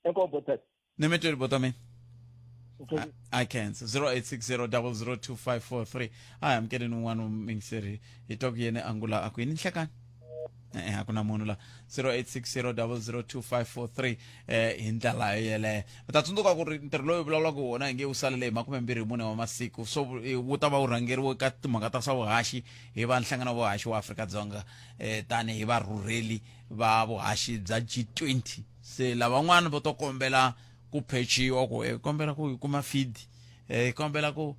enkomo bothete nemetweni botome I can't. 0860002543. I'm getting one mingiseri. Hi twa ku yene angula a ku yini nhlekani? A ku na munhu la 0860002543 hi ndlela yeleyo. Mi ta tsundzuka ku ri ntirho lowu vulavulaka wona hi nge wu salele hi 24 wa masiku so wu ta va wu rhangeriwe ka timhaka ta swa vuhaxi hi va nhlangano wa vuhaxi wa Afrika-Dzonga tani hi varhurheli va vuhaxi bya G20 se lavan'wana vo to kombela ku pechiwa ku kombela ku hi kuma feed kombela ku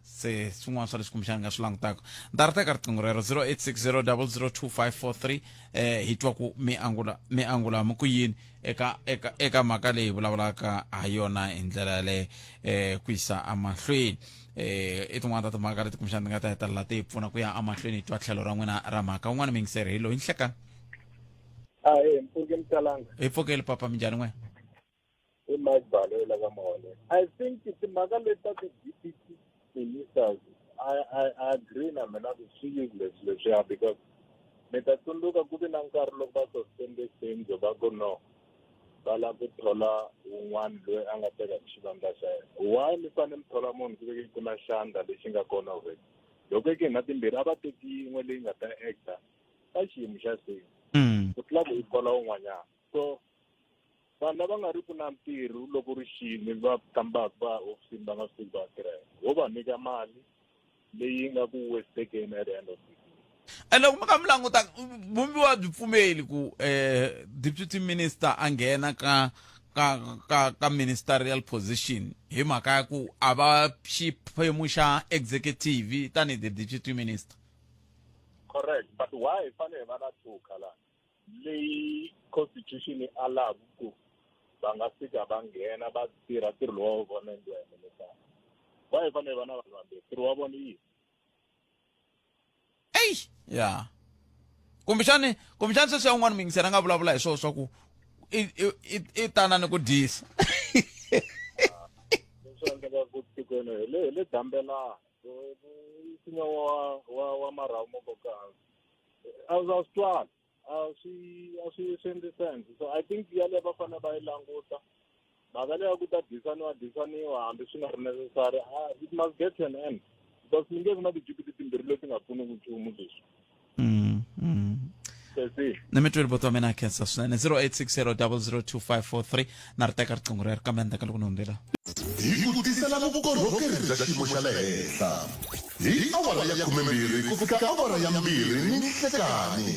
se swin'wana swa leswi kumbexana nga swi langutaka ni ta ri teka riqingho rero 0860002543 hi twa ku mi angula mi ku yini eka mhaka leyi vulavulaka ha yona hi ndlela yaleyo ku yisa amahlweni i tin'wana ta timhaka leti kumbexana ti nga ta hetelela ti hi pfuna ku ya amahlweni hi twa tlhelo ra n'wina ra mhaka un'wana mingiseri hi loyi nhlekani mpfuke mtalanga hi pfukeli papa minjhani n'we i Mike Balela ka Mahole. I think timhaka leti ta ti-DPP ministers I agree na mina ku swi useless leswiya because mi ta tsundzuka ku vi na nkarhi loko va suspende change va ku no va lava ku thola un'wana loyi a nga teka xivandla xa yena. Why mi fanele mi thola munhu ku veke ku na xandla lexi nga kona already? Loko ke na timbirhi a va teki yin'we leyi nga ta acta ka xiyimo xa sale. Ku tlula ku yi thola un'wanyana. So vanhu lava nga ri ku na ntirho loko ri xini va kambaka va ofisini va nga swi tivi va tirhela. Ho va nyika mali leyi nga ku wastekeni at the end of the day. And loko mi ka mi languta vumbiwa byi pfumeli ku deputy minister a nghena ka ministerial position hi mhaka ya ku a va xiphemu xa executive tanihi the deputy minister. Correct, but why fanele va na thuka la leyi constitution yi alaka ku va nga fika va nghena va tirha ntirho lowu va vona endliwa emelekaya. Why fanele va na vanhu vambirhi ntirho wa vona yini? Yeah. Kumbexani sweswi un'wana mingisera a nga vulavula hi swona swa ku i tanani ku dyisa. Leswi endleka ku tikweni hi le dambelana nsinya wa marhawu mo koka hansi a swi twala a swi endli sense. So I think yale va fanele va yi languta mhaka leya ku ta disaniwa hambi swi nga ri necessary. It must get to an end because mi nge vi na ti-GPT timbirhi leti nga pfuniki nchumu leswi. ni mi tweli boto wa mina a khensa swinene 0860002543 na ri teka riqingho rero kambe ni teka loko ni hundzela hi ku tisela vukorhokeri bya xiyimo xa le henhla hi awara ya 12 ku fika awara ya 2 ni nhlekani.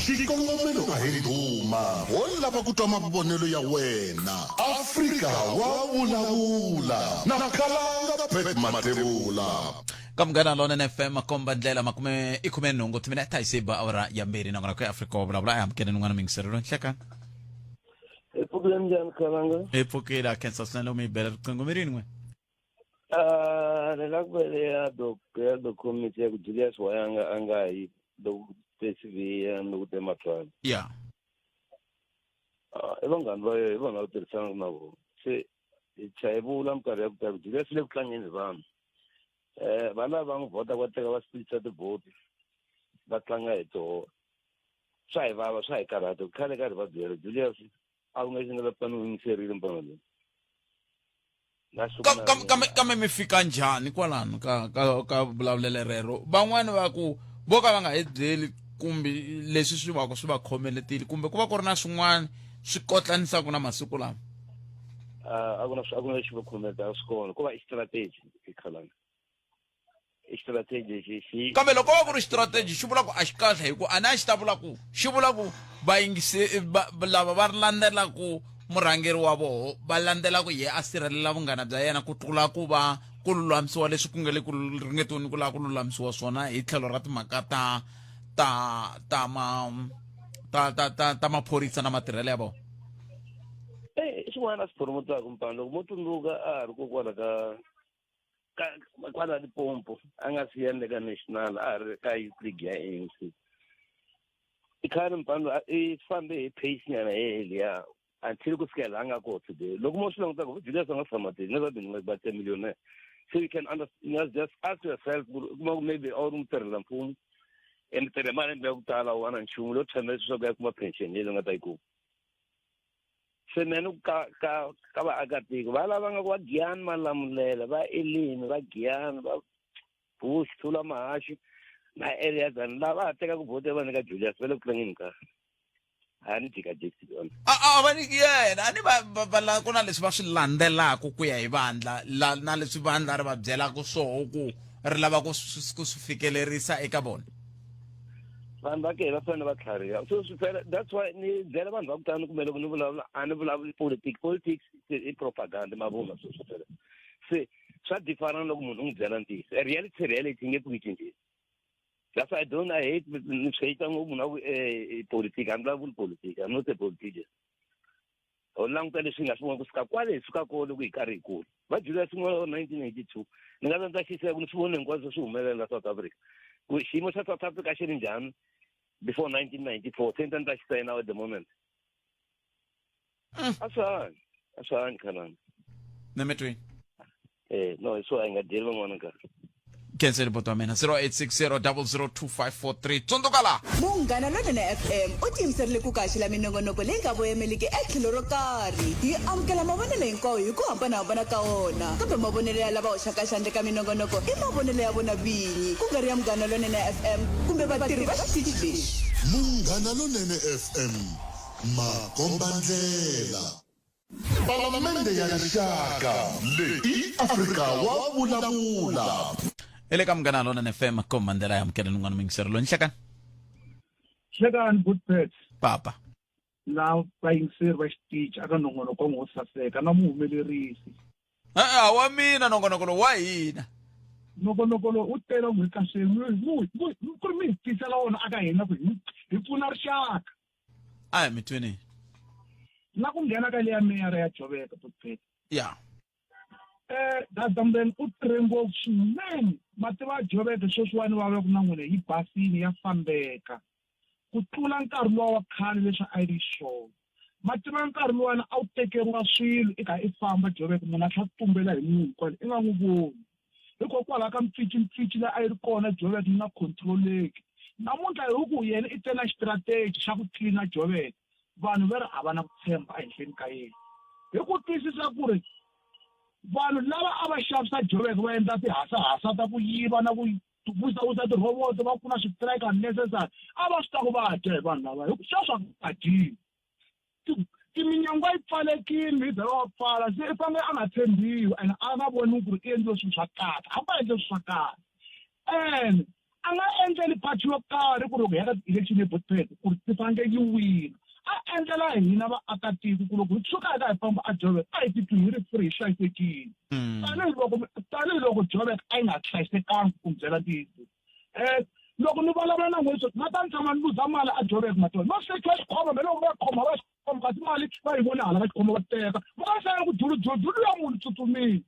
Xikongomelo a hi ndhuma wo lava ku twa mavonelo ya wena. Afrika wa vulavula na Khalanga Pet Matebula. kamgana lona NFM makomba ndlela makume ikume nungu timina taisiba awara ya mbiri na ngana kwa Afrika wa vulavula ya mkene nungana mingisero nhleka problem njani Khalanga epokela kensa snelo mi bela kangomerini ngwe la kubele ya do committee ya Julius Wayanga angayi do PCV no kutematwana yeah evangani vayo ivanga utirhisana navo se chayivula mkarhi ya kutala Julius le kutlangeni vanhu vana va n'wi vhota va teka va split ti-vote va tlanga hi toho swa hi vava swa hi karhata khale karhi va byela Julius a ku nga xi nga la pani yingiserile mpano leyi kambe mi fika njhani kwalano ka vulavulele rero van'wani va ku vo ka va nga hi byeli kumbe leswi swi va ku swi va khomeletile kumbe ku va ku ri na swin'wana swi kotlanisaka na masiku lama a ku na lexi va khomeleta swi kona ku va i strategy hi Khalanga strategy xi kambe loko va ku ri strategy xi vula ku a xi kahle hi ku a na xi ta vula ku xi vula ku lava va landzela ku murhangeri wa voho va landzela ku ye a sirhelela vunghana bya yena ku tlula ku va ku lulamisiwa leswi ku nga le ku ringetoni ku lava ku lulamisiwa swona hi tlhelo ra timhaka ta maphorisa na matirhelo ya vona. xin'wana a swi phoromotaka mpano loko mo tumbuluka a ha ri kokwala kwala Limpopo a nga si yende ka national a ri ka youth league ya ANC i khale mpano i fambe hi pace nyana heliya until ku fikela a nga ko today loko mo swi languta ku Julius a nga famba tini never been like about 10 millionaire so you can understand just ask yourself maybe or umtirhela mfumo and tirhe malembe ya ku tala u wana nchumu lo tshemba leswaku ya kuma pension leyi nga ta yi kuma se mene ka vaakatiko va lava nga ku va Giyani Malamulela va Elimi va Giyani va Bush Thula Mahashi na areas and lava teka ku vote va nyika Julius va le ku tlangeni ka a ni jikajiki yona va nyiki yena a ni va ku na leswi va swi landzelaka ku ya hi vandla na leswi vandla ri va byelaka swoho ku ri lava ku swi fikelerisa eka vona vanhu va ke va fanele va tlhariha so that's why ni byela vanhu va ku tani kumbe loko ni vulavula a ni vulavuli politics i propaganda mavunwa sweswo fela se swa different loko munhu u n'wi byela ntiyiso reality nge pfuki cincile that's why I hate ni swi hate ngopfu munhu a ku politics I'm not politics I'm not a politician u languta leswi nga swin'wana ku suka kwale suka kona loko hi karhi hi kula va Julius Ngwenya 1982 ni nga ta xiseka ku ni swi vone hinkwaswo swi humelela South Africa ku xiyimo xa South Africa xi ri njhani before 1994 10 ta xi now at the moment aswani Khalanga nemetwe no so I nga deli van'wana nkarhi cancel botwa mina 0860002543 tsundukala munghana lonene FM u tiyimiserile ku kaxila minongonoko leyi nga voyameliki etlhelo ro karhi hi amukela mavonelo hinkwawo hi ku hambanahambana ka wona kambe mavonelo ya lava hoxaka xandle ka minongonoko i mavonelo ya vona vinyi ku nga ri ya munghana lonene FM kumbe vatirhi va xitichi lexi. munghana lonene FM makombandlela palamende ya rixaka leyi Afrika wa vulavula ele ka munghana lonene FM kombandlela ya amukela nungwana mingisero nhlekani good pets papa na vayingiseri va xitichi aka nongonoko wo saseka na muhumelerisi wa mina nongonoko wa hina nongonoko u tela n'wi kahleni ku ri mi tisela wona aka hina ku hi pfuna rixaka a mi twini na ku nghena ka leya meyara ya Joveka good pets ya dadamben u tirhe ngopfu swinene mativa Joveka sweswiwani va ve ku na n'wina yi basini ya fambeka ku tlula nkarhi lowa wa khale leswi a yi ri swona mativa nkarhi lowani a wu tekeriwa swilo i kha i famba Joveka munhu a tlha tumbela hi munhu kwale i nga n'wi voni hikokwalaho ka mpfici leyi a yi ri kona Joveka yi nga controleki namuntlha hi ku yena i tena xitrategi xa ku tlilina Joveka vanhu va ri a va na ku tshemba ehenhleni ka yena hi ku twisisa ku ri vanhu lava a va xavisa Joveka va endla tihasahasa ta ku yiva na ku vusa tiroboto va pfuna switirayika unnecessary a va swi ta ku va dya hi vanhu lava hi ku sweswo a dyiwi timinyangu yi pfalekile hi dala wa pfala se i fanele a nga tshembiwi and a nga voni ku ri i endliwe swilo swa kahle a nga endle swilo swa kahle and a nga endleli party yo karhi ku ri loko hi ya ka election ebotpet ku ri ti fanele yi wina a endlela hina vaakatiko ku loko hi tshuka hi ta hi famba a Joveka a hi titwi hi ri free hi hlayisekile tanihiloko Joveka a yi nga hlayisekanga ku byela tiko loko ni vulavula na n'wina na ta ni tshama ni luza mali a Joveka matona no sekiwa xikhoma me loko va khoma va xikhoma kasi mali va yi vona hala va xikhoma va teka va nga hlaya ku dulu ya munhu tsutsumile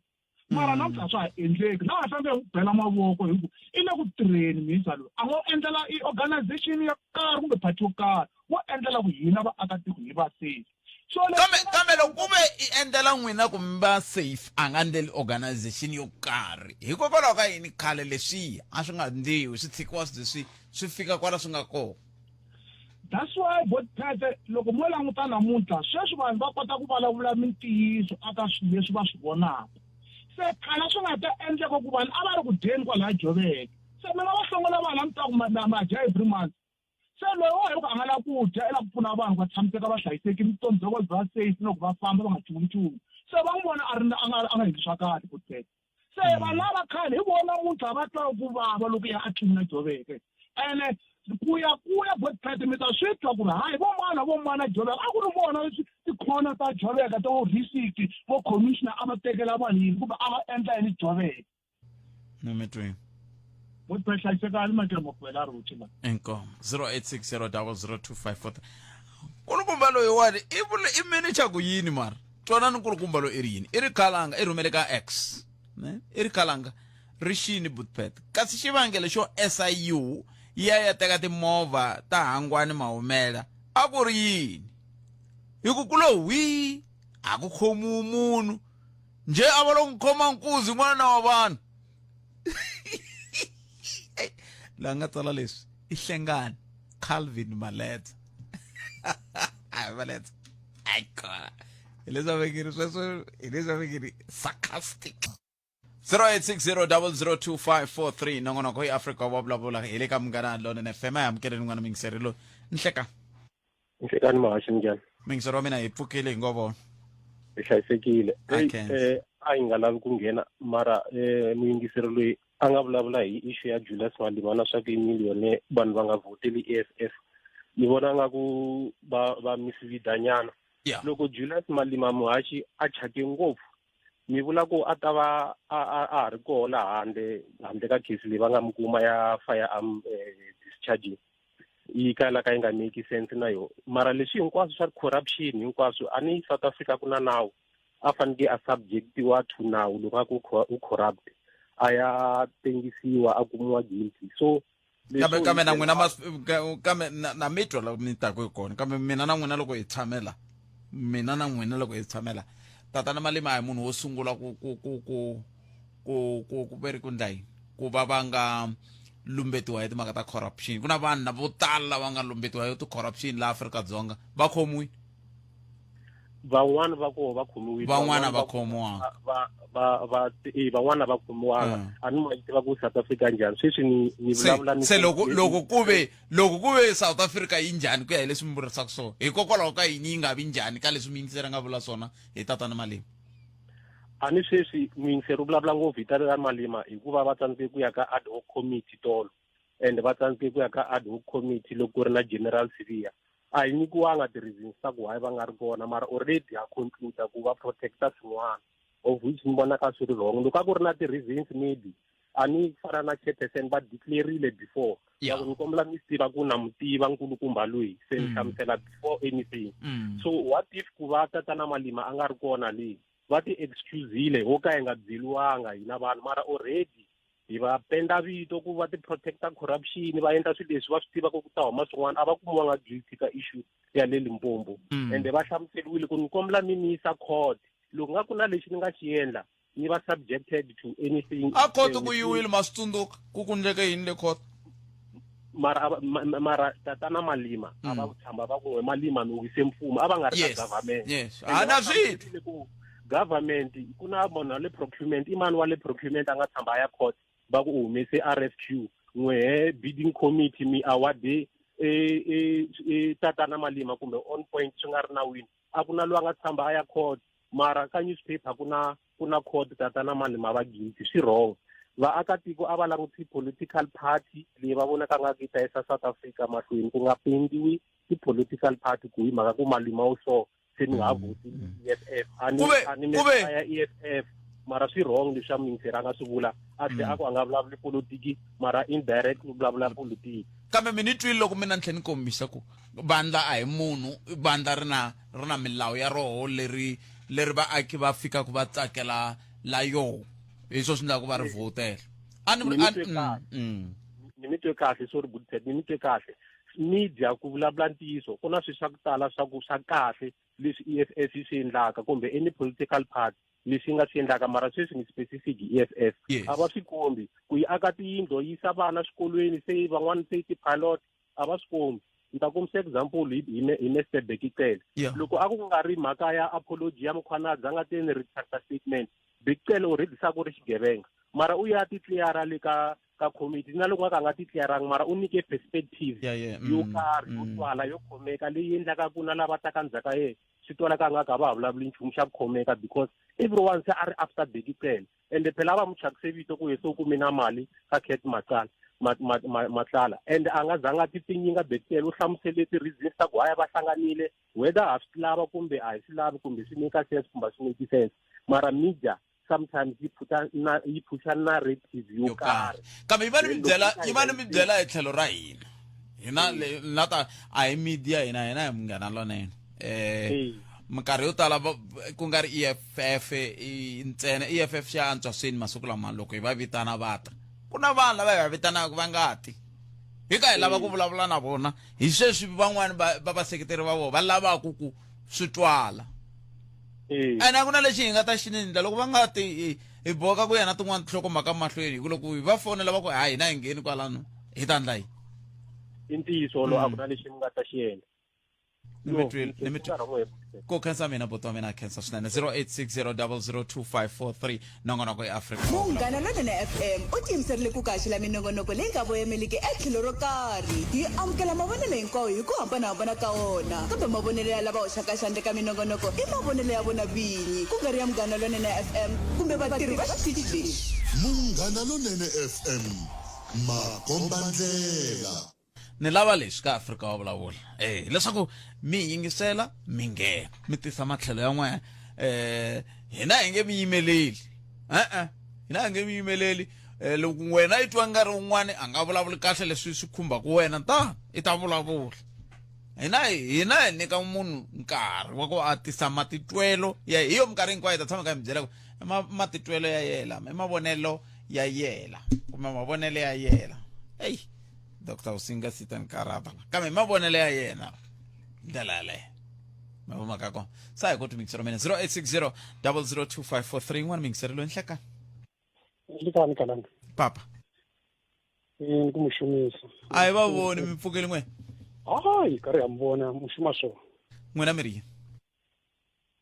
mara namuntlha swa ha endleki na ha fanele n'wi bela mavoko hi ku i le ku tirheni mhisa loyi a ngo endlela i organization yo karhi kumbe party yo karhi wo endlela ku hina vaakatiko hi va safe kambe loko ku ve i endlela n'wina ku mi va safe a nga endleli organization yo karhi hikokwalaho ka yini khale leswiya a swi nga ndliwi swi tshikiwa swi fika kwala swi nga kona that's why botpete loko mo languta namuntlha sweswi vanhu va kota ku vulavula mintiyiso aka swilo leswi va swi vonaka se khale swi nga ta endleka ku vanhu a va ri ku dyeni kwalaya Joveka se mi nga va hlongola vanhu a mi ta ku madya every month se loyi wo hi ku a nga lava ku dya i lava ku pfuna vanhu va tshamiseka va hlayiseki vutomi bya vona bya safe loko va famba va nga nchumu se va n'wi vona a nga endli swa kahle ku teka se vanhu lava khale hi vona muntlha va twa ku vava loko ya a tlilina Joveka ene ku ya botpete mi ta swi twa ku ri hayi vomana Joveka a ku ri vona tikhona ta Joveka to receipt vo commissioner a va tekela vanhu yini kumbe a va endla yini Joveka no me twini botpete hlayisekani makere mokwela ruthi la enko 0860002543 kulukumba loyi wani i manager ku yini mara twana ni kulukumba lo i ri yini i ri khalanga i rhumele ka X ne i ri khalanga rixini botpete kasi xivangelo xo SIU ya teka timovha ta hangwani mahumela a ku ri yini hi ku kulo wi a ku khomu munhu nje a va lo khoma nkuzi n'wana wa vanhu la nga tsala leswi i Hlengani Calvin Maletsa Maletsa ayikona ilesavekiri sarcastic 0860002543 nongonoko Africa wa vulavula hi le ka munghana lonene FM ya amukele n'wana mingiserelo nhlekani mahaxi njhani mingisero wa mina hi pfukile hi ngovo hi hlayisekile a hi nga lavi ku nghena mara muyingiseri loyi a nga vulavula hi issue ya Julius Malema na swa ku miliyoni vanhu va nga voteli EFF ni vona nga ku va misvidanyana loko Julius Malema muhaxi a chake ngopfu mi vula ku a ta va a ha ri koho laha handle ka case leyi va nga mi kuma ya firearm discharging yi kala ka yi nga make sense na yo mara leswi hinkwaswo swa corruption hinkwaswo a ni South Africa ku na nawu a fanele a subjectiwa to nawu loko a ku corrupt a ya tengisiwa a kumiwa guilty so kambe na n'wina kambe na mitwa la mi ta ku kona kambe mina na n'wina loko hi tshamela tatana Malema hi munhu wo sungula ku veri ku ndlayi ku va va nga lumbetiwa hi timhaka ta corruption. Ku na vanhu vo tala va nga lumbetiwa hi ti-corruption la Afrika-Dzonga va khomiwile, van'wana va koho va khomiwile, van'wana va khomiwanga, van'wana va khomiwanga. A ni ma tiva ku South Africa njhani sweswi ni vulavula ni se loko ku ve South Africa yi njhani ku ya hi leswi mi vurisaka swona, hikokwalaho ka yini yi nga vi njhani ka leswi muyingiseri nga vula swona hi Tatana Malema? A ni sweswi muyingiseri u vulavula ngopfu hi Tatana Malema hikuva va tsandzeke ku ya ka ad hoc committee tolo, and va tsandzeke ku ya ka ad hoc committee loko ku ri na General Sibiya. A hi nyikiwanga ti-reasons ta ku why va nga ri kona, mara already ha conclude ku va protecta swin'wana, of which ni vonaka swi ri wrong. Loko a ku ri na ti-reasons maybe a ni fana na chairperson va declareile before loko ni kombela mi tiva ku na mutiva nkulukumba loyi se ni hlamusela before anything. So what if ku va Tatana Malema a nga ri kona leyi va ti-excusile wo ka hi nga byeliwanga hina vanhu, mara already hi va penda vito ku va ti-protecta corruption, va endla swilo leswi va swi tivaka ku ta huma swin'wana. A va kumiwanga guilty ka issue ya le Limpopo, and va hlamuseriwile ku ni kombela mi ni yisa court, loko nga ku na lexi ni nga xi endla ni va subjected to anything. A court ku yiwile ma swi tsundzuka ku ku endleke yini le court? Mara Tatana Malema a va tshamba va ku Malema mi wise mfumo, a va nga ri ka government. Yes, ana swi government ku na mona le procurement, i mani wa le procurement a nga tshamba ya court va ku humese RFQ n'we bidding committee mi award Tatana Malema kumbe on point swi nga ri na wini. A ku na loyi a nga tshamba ya court, mara ka newspaper ku na court Tatana Malema va guilty. Swi wrong. Vaakatiko a va languti political party leyi va vonaka nga ki ta yisa South Africa mahlweni, ku nga pendiwi ti-political party ku hi mhaka ku Malema u so se ni nga voti EFF a ni ya EFF, mara swi wrong leswi a muyingiseri a nga swi vula. A tlhe a ku a nga vulavuli politiki mara indirect u vulavula politiki. Kambe mi ni twile loko mina ni tlhe ni kombisa ku vandla a hi munhu, vandla ri na milawu ya roho leri vaaki va fika ku va tsakela la yoho, hi swo swi endlaka ku va ri votela. Ni mi twe kahle, sorry good pet, ni mi twe kahle. Media ku vulavula ntiyiso ku na swilo swa ku tala swa kahle leswi EFF yi swi endlaka kumbe any political party leswi nga swi endlaka, mara sweswi ni specific EFF a va swi kombi ku yi aka tiyindlo yi yisa vana swikolweni, se van'wana se ti-pilot a va swi kombi. Ni ta kombisa example hi Mr. Bekicele. Loko a ku nga ri mhaka ya apology ya Mkhwanazi a nga teni retracta statement, Bekicele already sa ku ri xigevenga, mara u ya ti-cleara le ka committee, na loko a nga ti-clearanga mara u nyike perspective yo karhi yo twala yo khomeka leyi endlaka ku na lava taka ndzhaku ka yena swi twalaka nga ka va vulavuli nchumu xa ku khomeka, because everyone se a ri after Bekicele, ende phela va mu thyakise vito ku yeso u kume na mali ka Kurt Matlala, and a nga zanga ti tinyinga Bekicele u hlamusele ti-reasons ta ku why va hlanganile, whether ha swi lava kumbe a hi swi lavi kumbe swi make sense kumbe swi make sense, mara media sometimes yi phusha narrative yo karhi. Kambe yi va ni mi byela hi tlhelo ra hina na ta a hi media hina hi munghana lonene. Minkarhi yo tala ku nga ri EFF ntsena, EFF xa antswa swini masiku lama loko hi va vitana vata, ku na vanhu lava hi va vitanaka va ngati hi ka hi lava ku vulavula na vona hi sweswi van'wani va vaseketeri va vona va lavaka ku swi twala. Ene a ku na lexi hi nga ta xinindla loko va nga ti hi boka ku yena tin'wana tinhlokomhaka mahlweni, hi ku loko hi va fonela va ku hayi hina hi ngheni kwalano hi ta ndla yini. I ntiyiso lo a ku na lexi mi nga ta xi endla. Ko khensa mina boto wa mina khensa swinene 0860002543 nongonoko ya Afrika. Munghana Lonene FM u tiyimiserile ku kaxila minongonoko leyi nga voyameliki etlhelo ro karhi. Hi amukela mavonelo hinkwawo hi ku hambanahambana ka wona, kambe mavonelo ya lava hoxaka xandla ka minongonoko i mavonelo ya vona vinyi, ku nga ri ya Munghana Lonene FM kumbe vatirhi va xitichi lexi. Munghana Lonene FM makombandlela. Ni lava leswi ka Afrika wa vulavula leswaku mi yingisela mi nghena mi tisa matlhelo ya n'wina, hina hi nge mi yimeleli hina hi nge mi yimeleli. Loko wena i twa nga ri un'wana a nga vulavuli kahle leswi swi khumbaka wena i ta vulavula. Hina hi nyika munhu nkarhi wa ku a tisa matitwelo ya hi yo minkarhi hinkwayo hi ta tshama ka hi mi byela ku matitwelo ya yela i mavonelo ya yela kumbe mavonelo ya yela. Dr. Usinga Sitan Karaba kambe mavonelo ya yena ndlela yaleyo mavumaka kona. Sa hi koti mixero mina 0860002543 n'wana mixero lo nhlekani Ndikani kalanga papa Ngumushumisa. Ayi ba bone mifukeli ngwe. Hayi kare ambona mushuma so. Ngwena miri.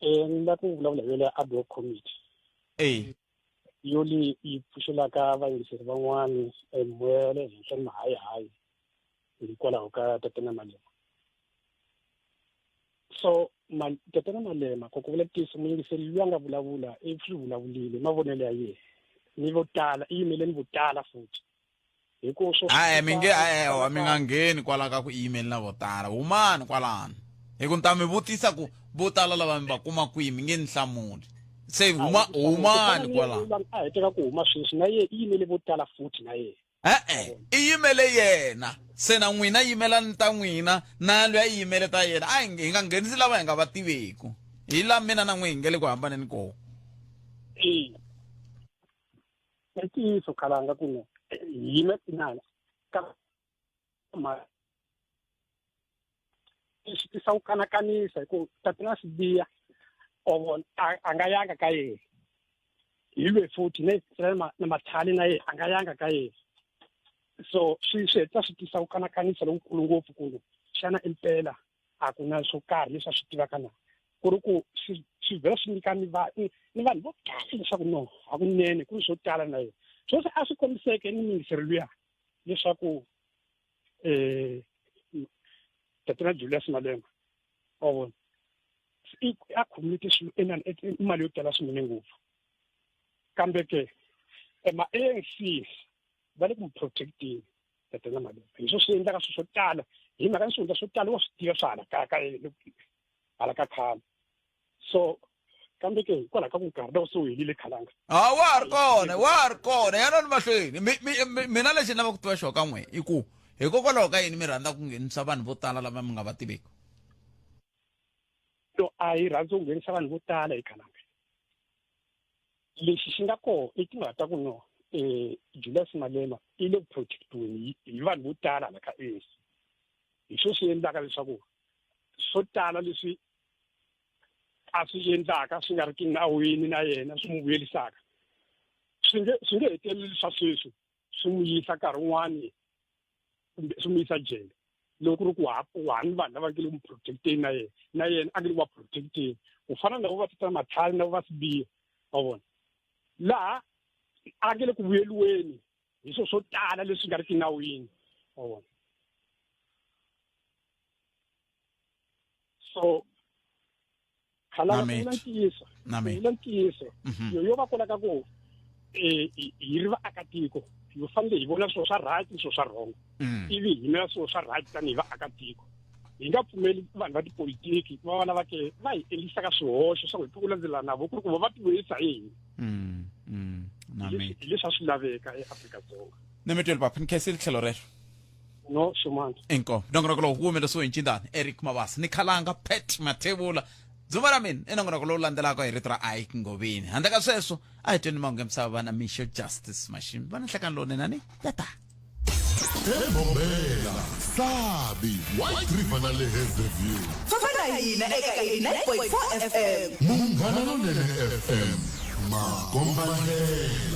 Nda ku vulavula yele ad hoc committee. Yoli ipfuxela ka vayingiseri van'wani emwele henhla ni hayi hikwalaho ka Tatana Malema. So Tatana Malema ko ku vuletisa muyingiseri loyi a nga vulavula i swi vulavulile mavonelo ya yena ni vo tala email ni vo tala futhi hikuva mi nga ngheni kwala ka ku email na vo tala humani kwalano hi ku ni ta mi vutisa ku vo tala lava mi va kuma kwihi mi nge ni hlamuli se humani kwalano a heteka ku huma sweswi na ye email vo tala futhi na ye i yimele yena se na n'wina yimelani ta n'wina na loyi a yimele ta yena a hi nga nghenisi lava hi nga va tiveku hi la mina na n'wi hi nge le ku hambaneni koho ntiyiso khalanga kuno yime inana ka ma isawukanakanisa ku Tatana Sibiya ovon anga yanga ka yena yilwe futhi ne mathali na ye anga yanga ka yena so swiswetsa swi tisa ukanakanisa lokukulu ngopfu kuno xana impela a ku na swo karhi leswi a swi tivaka na ku ri ku swi vhela swi nyika ni vanhu vo tala leswaku no hakunene ku ri swo tala na yena sweswi a swi kombiseke ni mingiseri luya leswaku Tatana Julius Malema ovona a community swilo mali yo tala swinene ngopfu kambe ke ma-ANC va le ku protecting Tatana Malema hi swo swi endlaka swilo swo tala hi mhaka ni swihundla swo tala wa swi tiva swa hala ka khale so kambe ke hikwalaho ka ku nkarhi loko se wu helile khalanga wa ha ri kona yana ni mahlweni mina lexi ni lava ku tiva xo ka n'we i ku hikokwalaho ka yini mi rhandza ku nghenisa vanhu vo tala lava mi nga va tiveki a hi rhandzi ku nghenisa vanhu vo tala hi khalanga lexi xi nga koho i timhaka ta ku no Julius Malema i le ku protectiweni hi vanhu vo tala hala ka ANC hi swo swi endlaka leswaku swo tala leswi a swi endlaka swi nga ri ki nawini na yena swi n'wi vuyerisaka swi nge heteleli swa sweswi swi n'wi yisa nkarhi wun'wani kumbe swi n'wi yisa jele loko ri ku wani vanhu lava nge le mu protecteni na yena a nge le ku va protecteni ku fana na vo va Tatana Mathali na vo va Sibiya wa vona laha a nge le ku vuyeliweni hi swo swo tala leswi nga ri ki nawini wa vona so ntiyiso yo va kula ka ku hi ri vaakatiko hi fanele hi vona swilo swa right swilo swa wrong ivi hi yimela swilo swa right tanihi vaakatiko hi nga pfumeli vanhu va tipolitiki va va lava ke va hi endlisaka swihoxo swa ku hi ku landzelana navo ku ri ku va tivuyisa hi hi leswi a swi laveka eAfrika-Dzonga ni mi tweli papa ni khensile tlhelo rero no xumanga inkomo nongonoko lowu wu humelesiwe hi ncindani Eric Mabasa ni khalanga Pat Mathebula dzuma ra mina enongonoko lowu landzelaka hi rito ra Ike Ngobeni handle ka sweswo a hi tweni mangu emisava vana Misho Justice Machine va na nhlekani lowunenani tata Ebombela Sabi White River na le Hazyview fafana hina eka 89.4 FM Munghana Lonene FM Makombandlela